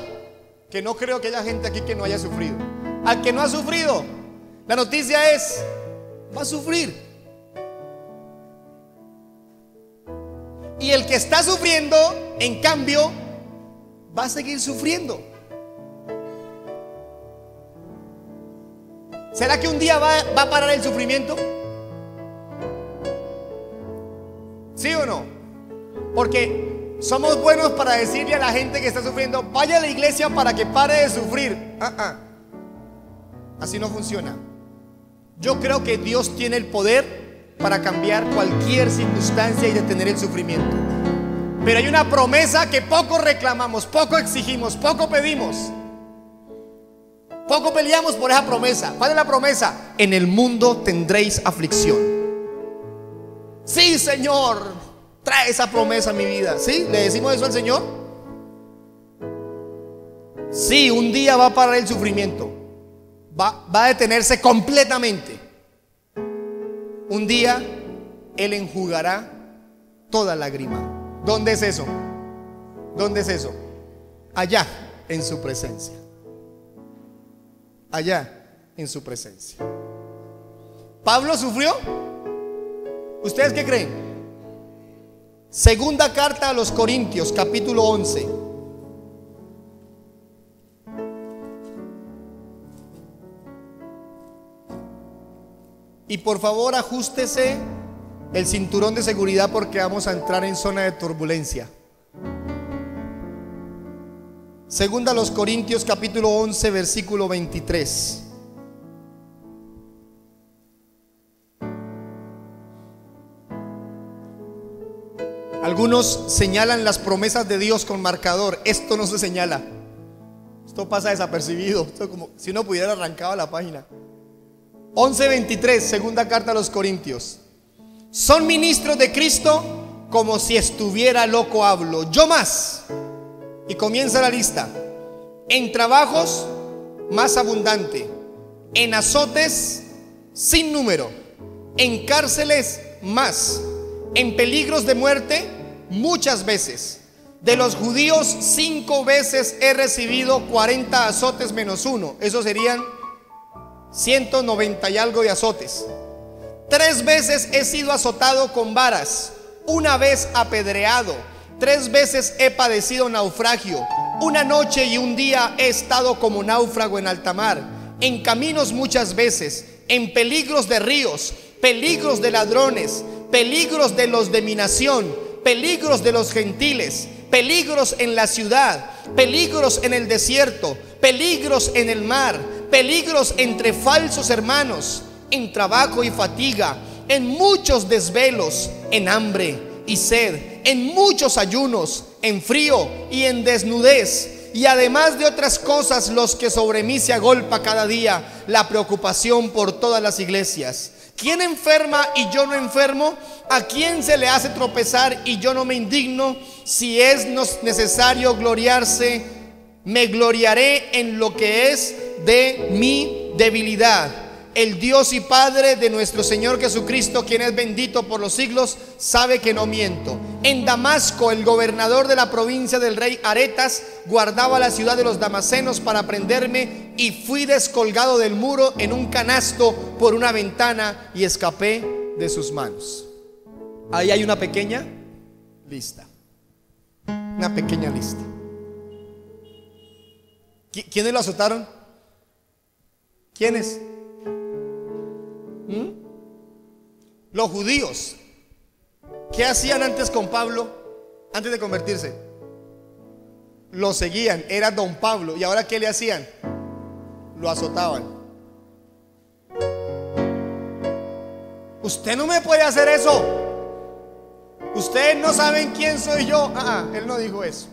que no creo que haya gente aquí que no haya sufrido. Al que no ha sufrido, la noticia es: va a sufrir. Y el que está sufriendo, en cambio, va a seguir sufriendo. ¿Será que un día va a parar el sufrimiento? ¿Sí o no? Porque somos buenos para decirle a la gente que está sufriendo: vaya a la iglesia para que pare de sufrir. Así no funciona. Yo creo que Dios tiene el poder para cambiar cualquier circunstancia y detener el sufrimiento. Pero hay una promesa que poco reclamamos, poco exigimos, poco pedimos, poco peleamos por esa promesa. ¿Cuál es la promesa? En el mundo tendréis aflicción. Sí, Señor, trae esa promesa a mi vida. ¿Sí? ¿Le decimos eso al Señor? Sí, un día va a parar el sufrimiento. Va a detenerse completamente. Un día Él enjugará toda lágrima. ¿Dónde es eso? ¿Dónde es eso? Allá, en su presencia. Allá, en su presencia. ¿Pablo sufrió? ¿Ustedes qué creen? Segunda carta a los Corintios, capítulo 11. Y por favor ajústese el cinturón de seguridad porque vamos a entrar en zona de turbulencia. Segunda a los Corintios capítulo 11 versículo 23. Algunos señalan las promesas de Dios con marcador. Esto no se señala. Esto pasa desapercibido. Esto como si uno pudiera arrancar la página. 11:23, segunda carta a los Corintios. Son ministros de Cristo, como si estuviera loco hablo. Yo más. Y comienza la lista. En trabajos, más abundante. En azotes, sin número. En cárceles, más. En peligros de muerte, muchas veces. De los judíos, 5 veces he recibido 40 azotes menos 1. Eso serían 190 y algo de azotes. 3 veces he sido azotado con varas, 1 vez apedreado, 3 veces he padecido naufragio, 1 noche y 1 día he estado como náufrago en alta mar, en caminos muchas veces, en peligros de ríos, peligros de ladrones, peligros de los de mi nación, peligros de los gentiles, peligros en la ciudad, peligros en el desierto, peligros en el mar, peligros entre falsos hermanos, en trabajo y fatiga, en muchos desvelos, en hambre y sed, en muchos ayunos, en frío y en desnudez, y además de otras cosas los que sobre mí se agolpa cada día la preocupación por todas las iglesias. ¿Quién enferma y yo no enfermo? ¿A quién se le hace tropezar y yo no me indigno? Si es necesario gloriarse, me gloriaré en lo que es de mi debilidad. El Dios y Padre de nuestro Señor Jesucristo, quien es bendito por los siglos, sabe que no miento. En Damasco, el gobernador de la provincia del rey Aretas guardaba la ciudad de los damasenos para prenderme, y fui descolgado del muro en un canasto por una ventana y escapé de sus manos. Ahí hay una pequeña lista. Una pequeña lista. ¿Quiénes lo azotaron? ¿Quiénes? Los judíos. ¿Qué hacían antes con Pablo, antes de convertirse? Lo seguían, era don Pablo. ¿Y ahora qué le hacían? Lo azotaban. Usted no me puede hacer eso. Ustedes no saben quién soy yo. Él no dijo eso.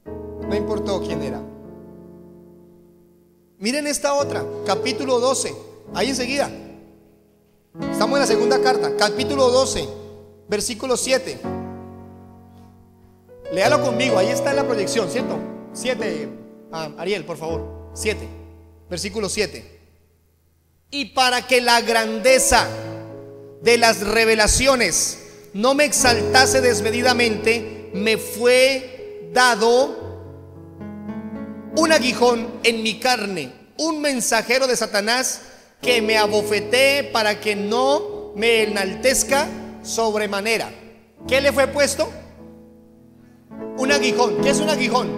No importó quién era. Miren esta otra, capítulo 12. Ahí enseguida. Estamos en la segunda carta, capítulo 12, versículo 7. Léalo conmigo, ahí está en la proyección, ¿cierto? 7, Ariel, por favor. 7, versículo 7. Y para que la grandeza de las revelaciones no me exaltase desmedidamente, me fue dado un aguijón en mi carne, un mensajero de Satanás que me abofetee para que no me enaltezca sobremanera. ¿Qué le fue puesto? Un aguijón. ¿Qué es un aguijón?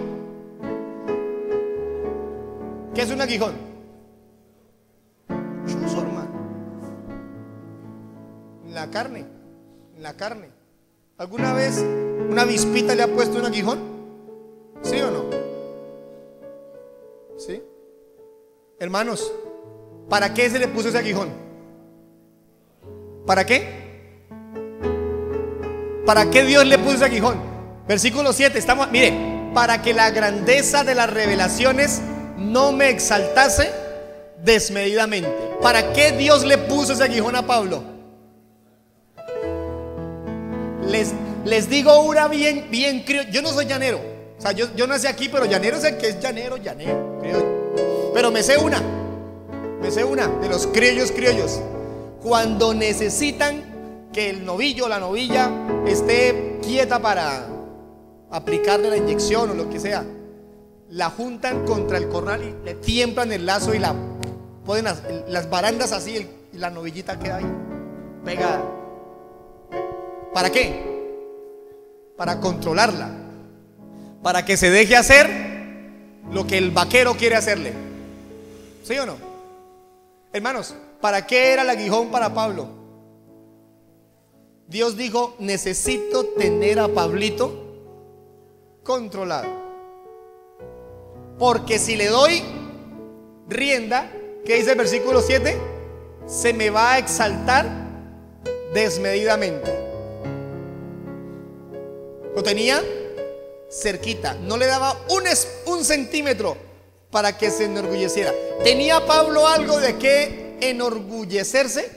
¿Qué es un aguijón? Chuzo, hermano. En la carne. En la carne. ¿Alguna vez una avispita le ha puesto un aguijón? ¿Sí o no? ¿Sí? Hermanos, ¿para qué se le puso ese aguijón? ¿Para qué? ¿Para qué Dios le puso ese aguijón? Versículo 7, estamos, mire, para que la grandeza de las revelaciones no me exaltase desmedidamente. ¿Para qué Dios le puso ese aguijón a Pablo? Les digo una bien creo. Yo no soy llanero. O sea, yo nací aquí, pero llanero es el que es llanero, creo. Pero me sé una de los criollos. Cuando necesitan que el novillo o la novilla esté quieta para aplicarle la inyección o lo que sea, la juntan contra el corral y le tiemblan el lazo y la ponen las barandas así y la novillita queda ahí pegada. ¿Para qué? Para controlarla, para que se deje hacer lo que el vaquero quiere hacerle. ¿Sí o no? Hermanos, ¿para qué era el aguijón para Pablo? Dios dijo: necesito tener a Pablito controlado, porque si le doy rienda, ¿qué dice el versículo 7? Se me va a exaltar desmedidamente. Lo tenía cerquita, no le daba un centímetro para que se enorgulleciera. ¿Tenía Pablo algo de qué enorgullecerse?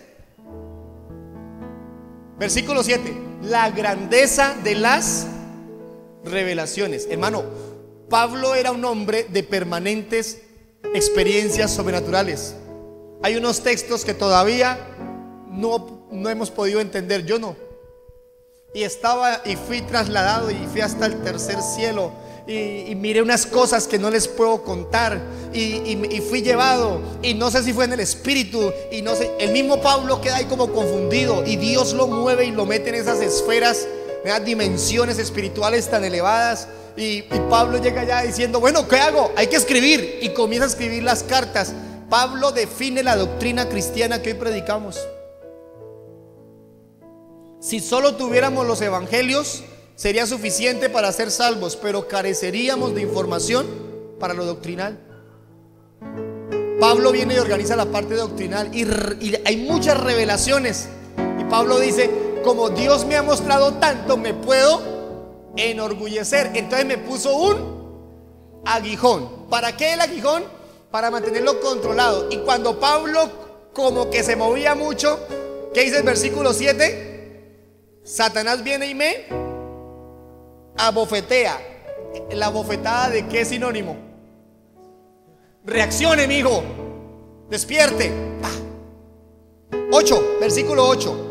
Versículo 7, la grandeza de las revelaciones. Hermano, Pablo era un hombre de permanentes experiencias sobrenaturales. Hay unos textos que todavía no hemos podido entender, yo no. Y fui trasladado y fui hasta el tercer cielo y miré unas cosas que no les puedo contar y fui llevado, y no sé si fue en el espíritu, y no sé, el mismo Pablo queda ahí como confundido, y Dios lo mueve y lo mete en esas esferas, en esas dimensiones espirituales tan elevadas, y Pablo llega allá diciendo: bueno, ¿qué hago? Hay que escribir, y comienza a escribir las cartas. Pablo define la doctrina cristiana que hoy predicamos. Si solo tuviéramos los evangelios, sería suficiente para ser salvos, pero careceríamos de información para lo doctrinal. Pablo viene y organiza la parte doctrinal, y hay muchas revelaciones, y Pablo dice: como Dios me ha mostrado tanto, me puedo enorgullecer. Entonces me puso un aguijón. ¿Para qué el aguijón? Para mantenerlo controlado. Y cuando Pablo como que se movía mucho, ¿qué dice el versículo 7? Satanás viene y me abofetea. ¿La bofetada de qué es sinónimo? Reaccione, mi hijo, despierte. 8, versículo 8.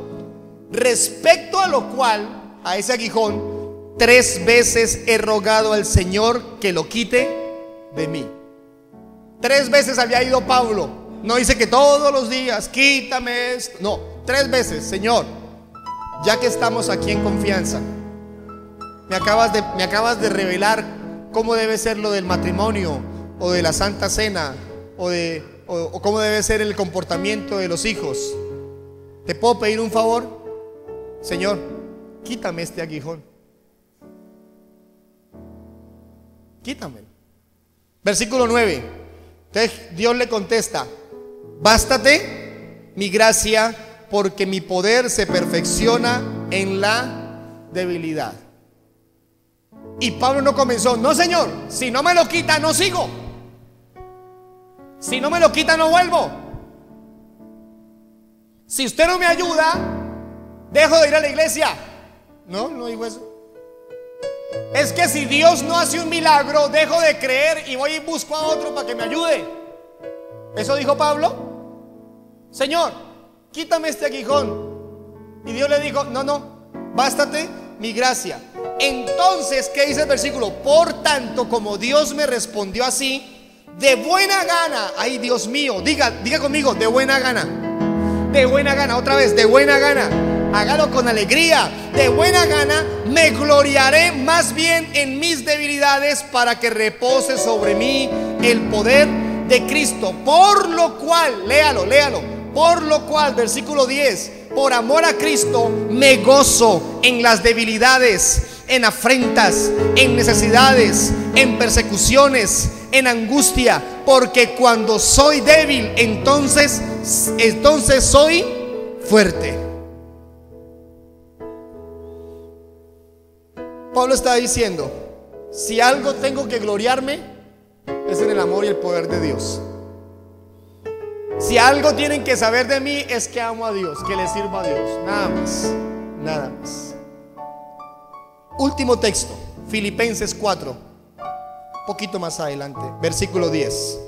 Respecto a lo cual, a ese aguijón, 3 veces he rogado al Señor que lo quite de mí. 3 veces había ido Pablo. No dice que todos los días: quítame esto. No, 3 veces: Señor, ya que estamos aquí en confianza, me acabas de revelar cómo debe ser lo del matrimonio, o de la Santa Cena, o cómo debe ser el comportamiento de los hijos. ¿Te puedo pedir un favor? Señor, quítame este aguijón. Quítamelo. Versículo 9. Entonces Dios le contesta: bástate mi gracia, porque mi poder se perfecciona en la debilidad. Y Pablo no comenzó: no, Señor, si no me lo quita no sigo, si no me lo quita no vuelvo, si usted no me ayuda dejo de ir a la iglesia. No digo eso. Es que si Dios no hace un milagro, dejo de creer y voy y busco a otro para que me ayude. Eso dijo Pablo. Señor, quítame este aguijón. Y Dios le dijo: no, bástate mi gracia. Entonces, ¿qué dice el versículo? Por tanto, como Dios me respondió así, de buena gana. Ay, Dios mío, diga conmigo: de buena gana. De buena gana, otra vez, de buena gana. Hágalo con alegría. De buena gana me gloriaré más bien en mis debilidades, para que repose sobre mí el poder de Cristo. Por lo cual, léalo. Por lo cual, versículo 10, por amor a Cristo me gozo en las debilidades, en afrentas, en necesidades, en persecuciones, en angustia, porque cuando soy débil, entonces soy fuerte. Pablo está diciendo: si algo tengo que gloriarme, es en el amor y el poder de Dios. Si algo tienen que saber de mí, es que amo a Dios, que le sirvo a Dios. Nada más, nada más. Último texto, Filipenses 4, poquito más adelante, versículo 10.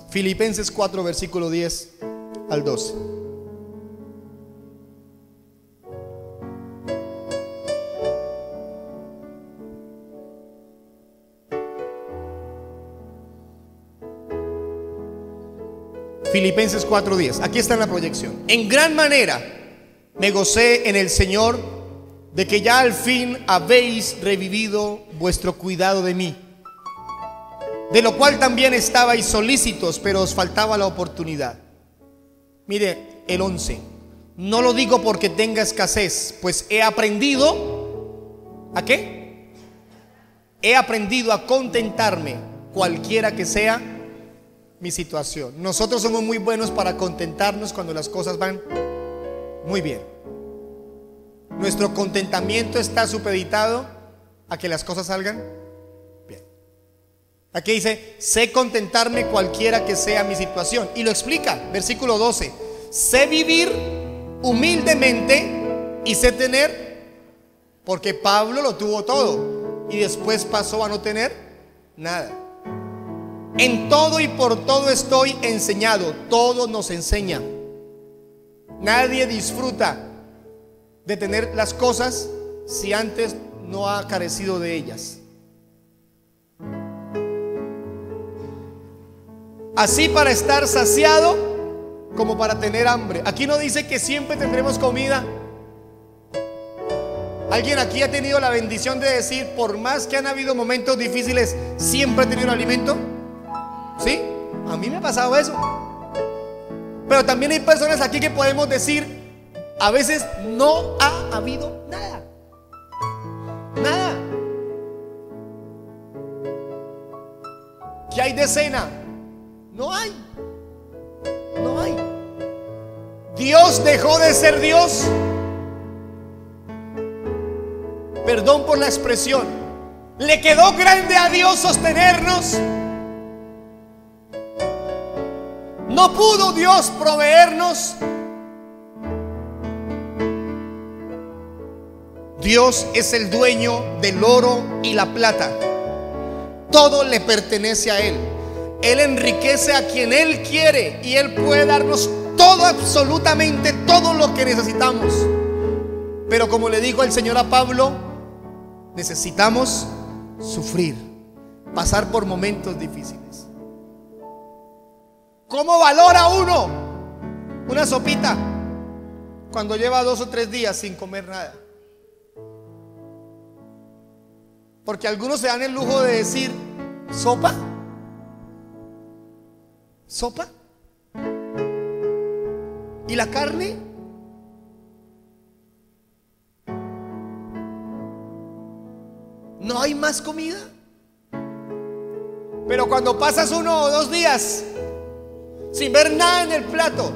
Filipenses 4, versículo 10 al 12. Filipenses 4:10. Aquí está en la proyección. En gran manera me gocé en el Señor de que ya al fin habéis revivido vuestro cuidado de mí, de lo cual también estabais solícitos, pero os faltaba la oportunidad. Mire el 11. No lo digo porque tenga escasez, pues he aprendido ¿a qué? He aprendido a contentarme, cualquiera que sea mi situación. Nosotros somos muy buenos para contentarnos cuando las cosas van muy bien. Nuestro contentamiento está supeditado a que las cosas salgan bien. Aquí dice: sé contentarme cualquiera que sea mi situación. Y lo explica, versículo 12. Sé vivir humildemente y sé tener, porque Pablo lo tuvo todo y después pasó a no tener nada. En todo y por todo estoy enseñado. Todo nos enseña. Nadie disfruta de tener las cosas si antes no ha carecido de ellas. Así para estar saciado como para tener hambre. Aquí no dice que siempre tendremos comida. ¿Alguien aquí ha tenido la bendición de decir: por más que han habido momentos difíciles, siempre he tenido alimento? ¿Sí? A mí me ha pasado eso. Pero también hay personas aquí que podemos decir: a veces no ha habido nada. Nada. ¿Qué hay de cena? No hay. No hay. Dios dejó de ser Dios. Perdón por la expresión. ¿Le quedó grande a Dios sostenernos? ¿No pudo Dios proveernos? Dios es el dueño del oro y la plata. Todo le pertenece a Él. Él enriquece a quien Él quiere y Él puede darnos todo, absolutamente todo lo que necesitamos. Pero como le dijo el Señor a Pablo, necesitamos sufrir, pasar por momentos difíciles. ¿Cómo valora uno una sopita cuando lleva 2 o 3 días sin comer nada? Porque algunos se dan el lujo de decir: ¿sopa? ¿Sopa? ¿Y la carne? ¿No hay más comida? Pero cuando pasas 1 o 2 días sin ver nada en el plato,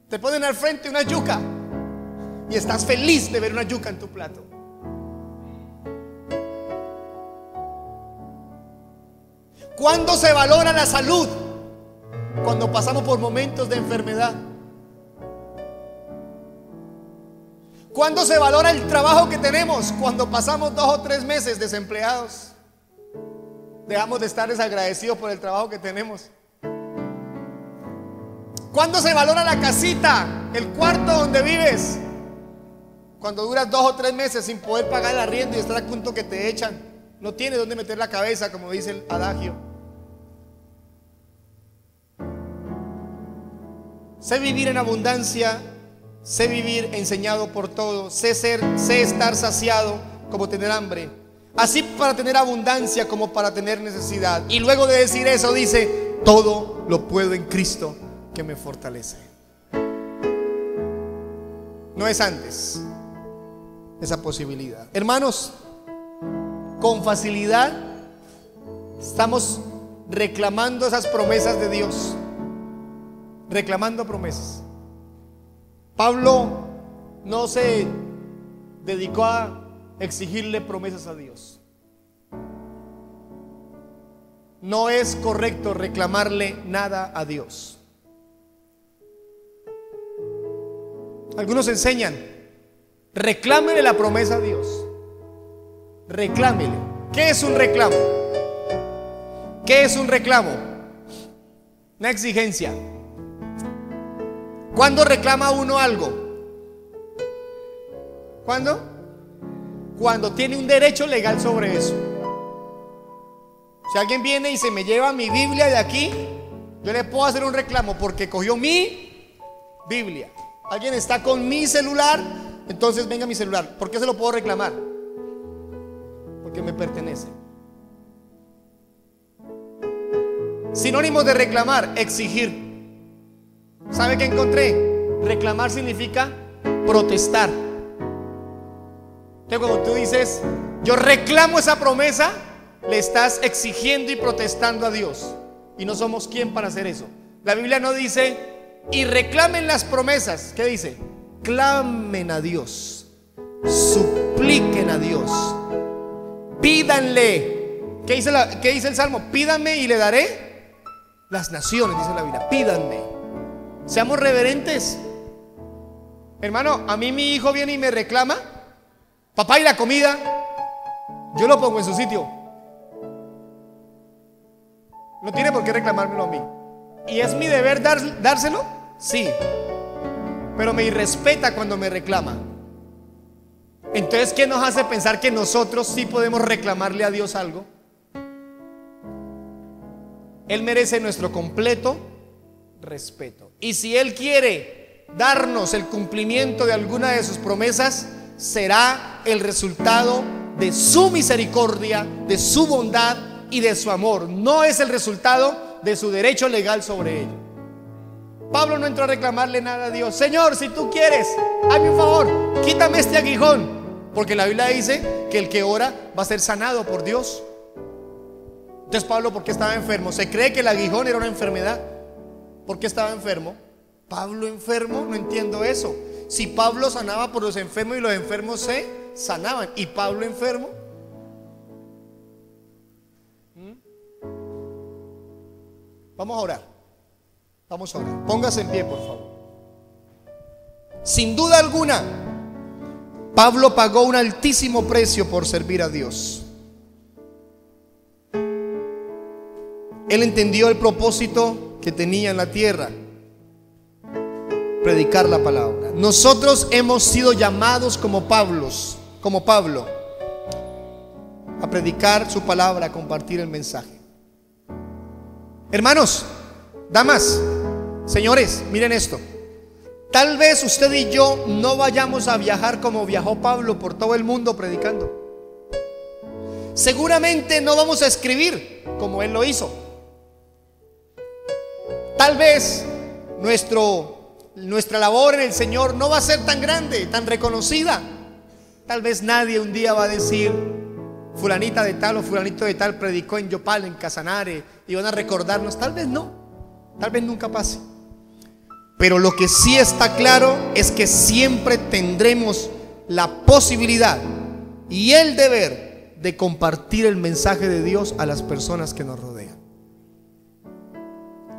te ponen al frente una yuca y estás feliz de ver una yuca en tu plato. ¿Cuándo se valora la salud? Cuando pasamos por momentos de enfermedad. ¿Cuándo se valora el trabajo que tenemos? Cuando pasamos 2 o 3 meses desempleados. Dejamos de estar desagradecidos por el trabajo que tenemos. ¿Cuándo se valora la casita, el cuarto donde vives? Cuando duras 2 o 3 meses sin poder pagar el arriendo y estás a punto que te echan. No tienes dónde meter la cabeza, como dice el adagio. Sé vivir en abundancia, sé vivir enseñado por todo, sé estar saciado como tener hambre. Así para tener abundancia como para tener necesidad. Y luego de decir eso dice: todo lo puedo en Cristo que me fortalece. No es antes esa posibilidad. Hermanos, con facilidad estamos reclamando esas promesas de Dios. Reclamando promesas. Pablo no se dedicó a exigirle promesas a Dios. No es correcto reclamarle nada a Dios. Algunos enseñan: reclámele la promesa a Dios. Reclámele. ¿Qué es un reclamo? ¿Qué es un reclamo? Una exigencia. ¿Cuándo reclama uno algo? ¿Cuándo? Cuando tiene un derecho legal sobre eso. Si alguien viene y se me lleva mi Biblia de aquí, yo le puedo hacer un reclamo porque cogió mi Biblia. Alguien está con mi celular, entonces venga mi celular. ¿Por qué se lo puedo reclamar? Porque me pertenece. Sinónimos de reclamar: exigir. ¿Sabe qué encontré? Reclamar significa protestar. Entonces, cuando tú dices yo reclamo esa promesa, le estás exigiendo y protestando a Dios. Y no somos quien para hacer eso. La Biblia no dice y reclamen las promesas. ¿Qué dice? Clamen a Dios, supliquen a Dios, pídanle. ¿Qué dice el Salmo? Pídanme y le daré las naciones, dice la Biblia. Pídanme. Seamos reverentes. Hermano, a mí mi hijo viene y me reclama: papá, ¿y la comida? Yo lo pongo en su sitio. No tiene por qué reclamármelo a mí. ¿Y es mi deber dárselo? Sí. Pero me irrespeta cuando me reclama. Entonces, ¿qué nos hace pensar que nosotros sí podemos reclamarle a Dios algo? Él merece nuestro completo respeto. Y si Él quiere darnos el cumplimiento de alguna de sus promesas, será el resultado de su misericordia, de su bondad y de su amor. No es el resultado de su derecho legal sobre él. Pablo no entró a reclamarle nada a Dios. Señor, si tú quieres, hazme un favor, quítame este aguijón. Porque la Biblia dice que el que ora va a ser sanado por Dios. Entonces Pablo, ¿por qué estaba enfermo? Se cree que el aguijón era una enfermedad. ¿Por qué estaba enfermo? Pablo enfermo, no entiendo eso. Si Pablo sanaba por los enfermos y los enfermos se sanaban, ¿y Pablo enfermo? Vamos a orar. Vamos a orar. Póngase en pie, por favor. Sin duda alguna, Pablo pagó un altísimo precio por servir a Dios. Él entendió el propósito que tenía en la tierra: predicar la palabra. Nosotros hemos sido llamados como Pablo, a predicar su palabra, a compartir el mensaje. Hermanos, damas, señores, miren esto. Tal vez usted y yo no vayamos a viajar como viajó Pablo por todo el mundo predicando. Seguramente no vamos a escribir como él lo hizo. Tal vez nuestra labor en el Señor no va a ser tan grande, tan reconocida. Tal vez nadie un día va a decir: fulanita de tal o fulanito de tal predicó en Yopal, en Casanare, y van a recordarnos. Tal vez no, tal vez nunca pase. Pero lo que sí está claro es que siempre tendremos la posibilidad y el deber de compartir el mensaje de Dios a las personas que nos rodean.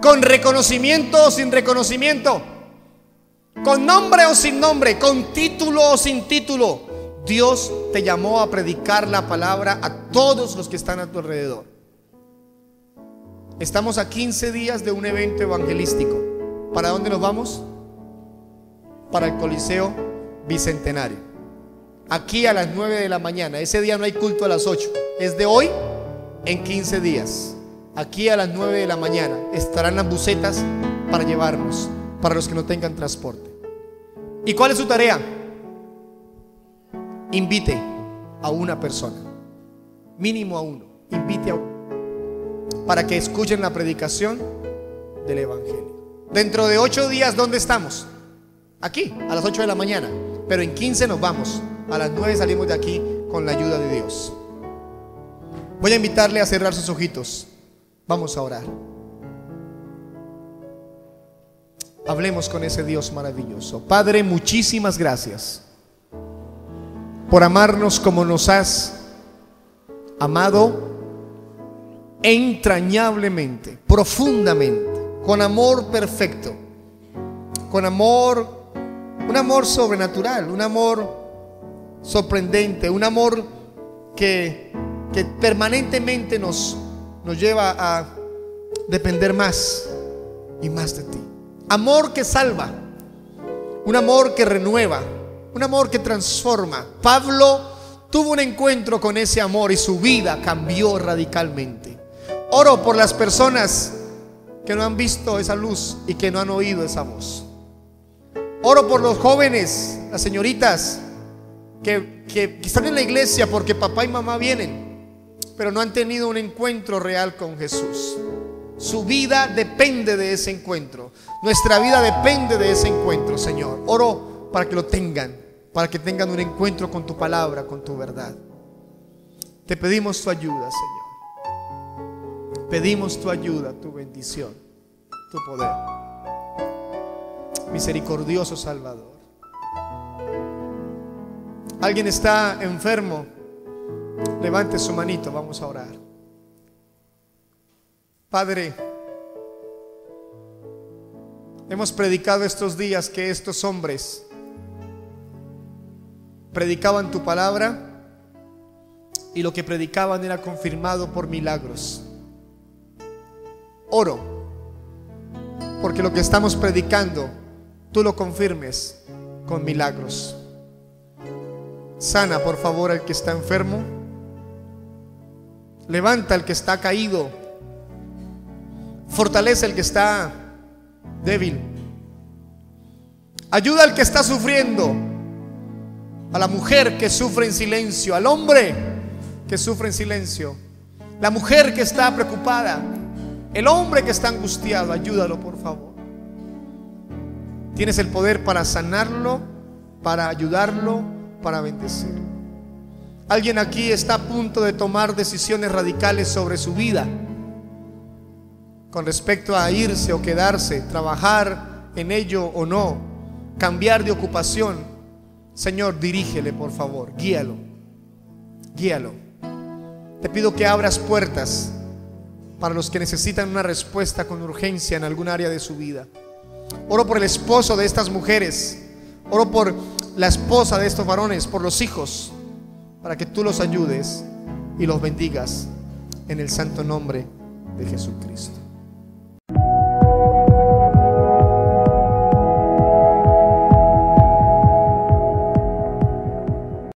Con reconocimiento o sin reconocimiento, con nombre o sin nombre, con título o sin título, Dios te llamó a predicar la palabra a todos los que están a tu alrededor. Estamos a 15 días de un evento evangelístico. ¿Para dónde nos vamos? Para el Coliseo Bicentenario. Aquí a las 9 de la mañana. Ese día no hay culto a las 8. Es de hoy en 15 días. Aquí a las 9 de la mañana estarán las busetas para llevarnos, para los que no tengan transporte. ¿Y cuál es su tarea? Invite a una persona, mínimo a uno. Invite a uno para que escuchen la predicación del evangelio. Dentro de 8 días, ¿dónde estamos? Aquí, a las 8 de la mañana. Pero en 15 nos vamos. A las 9 salimos de aquí con la ayuda de Dios. Voy a invitarle a cerrar sus ojitos. Vamos a orar. Hablemos con ese Dios maravilloso. Padre, muchísimas gracias por amarnos como nos has amado entrañablemente, profundamente, con amor perfecto, con amor, un amor sobrenatural, un amor sorprendente, un amor que permanentemente nos lleva a depender más y más de ti. Amor que salva, un amor que renueva, un amor que transforma. Pablo tuvo un encuentro con ese amor y su vida cambió radicalmente. Oro por las personas que no han visto esa luz y que no han oído esa voz. Oro por los jóvenes, las señoritas que están en la iglesia porque papá y mamá vienen, pero no han tenido un encuentro real con Jesús. Su vida depende de ese encuentro. Nuestra vida depende de ese encuentro, Señor. Oro para que lo tengan, para que tengan un encuentro con tu palabra, con tu verdad. Te pedimos tu ayuda, Señor. Pedimos tu ayuda, tu bendición, tu poder. Misericordioso Salvador. ¿Alguien está enfermo? Levante su manito, vamos a orar. Padre, hemos predicado estos días que estos hombres predicaban tu palabra y lo que predicaban era confirmado por milagros. Oro porque lo que estamos predicando tú lo confirmes con milagros. Sana por favor al que está enfermo. Levanta al que está caído. Fortalece al que está débil. Ayuda al que está sufriendo. A la mujer que sufre en silencio. Al hombre que sufre en silencio. La mujer que está preocupada. El hombre que está angustiado. Ayúdalo por favor. Tienes el poder para sanarlo, para ayudarlo, para bendecirlo. Alguien aquí está a punto de tomar decisiones radicales sobre su vida con respecto a irse o quedarse, trabajar en ello o no, cambiar de ocupación. Señor, dirígele por favor, guíalo, guíalo. Te pido que abras puertas para los que necesitan una respuesta con urgencia en algún área de su vida. Oro por el esposo de estas mujeres, oro por la esposa de estos varones, por los hijos, para que tú los ayudes y los bendigas en el santo nombre de Jesucristo.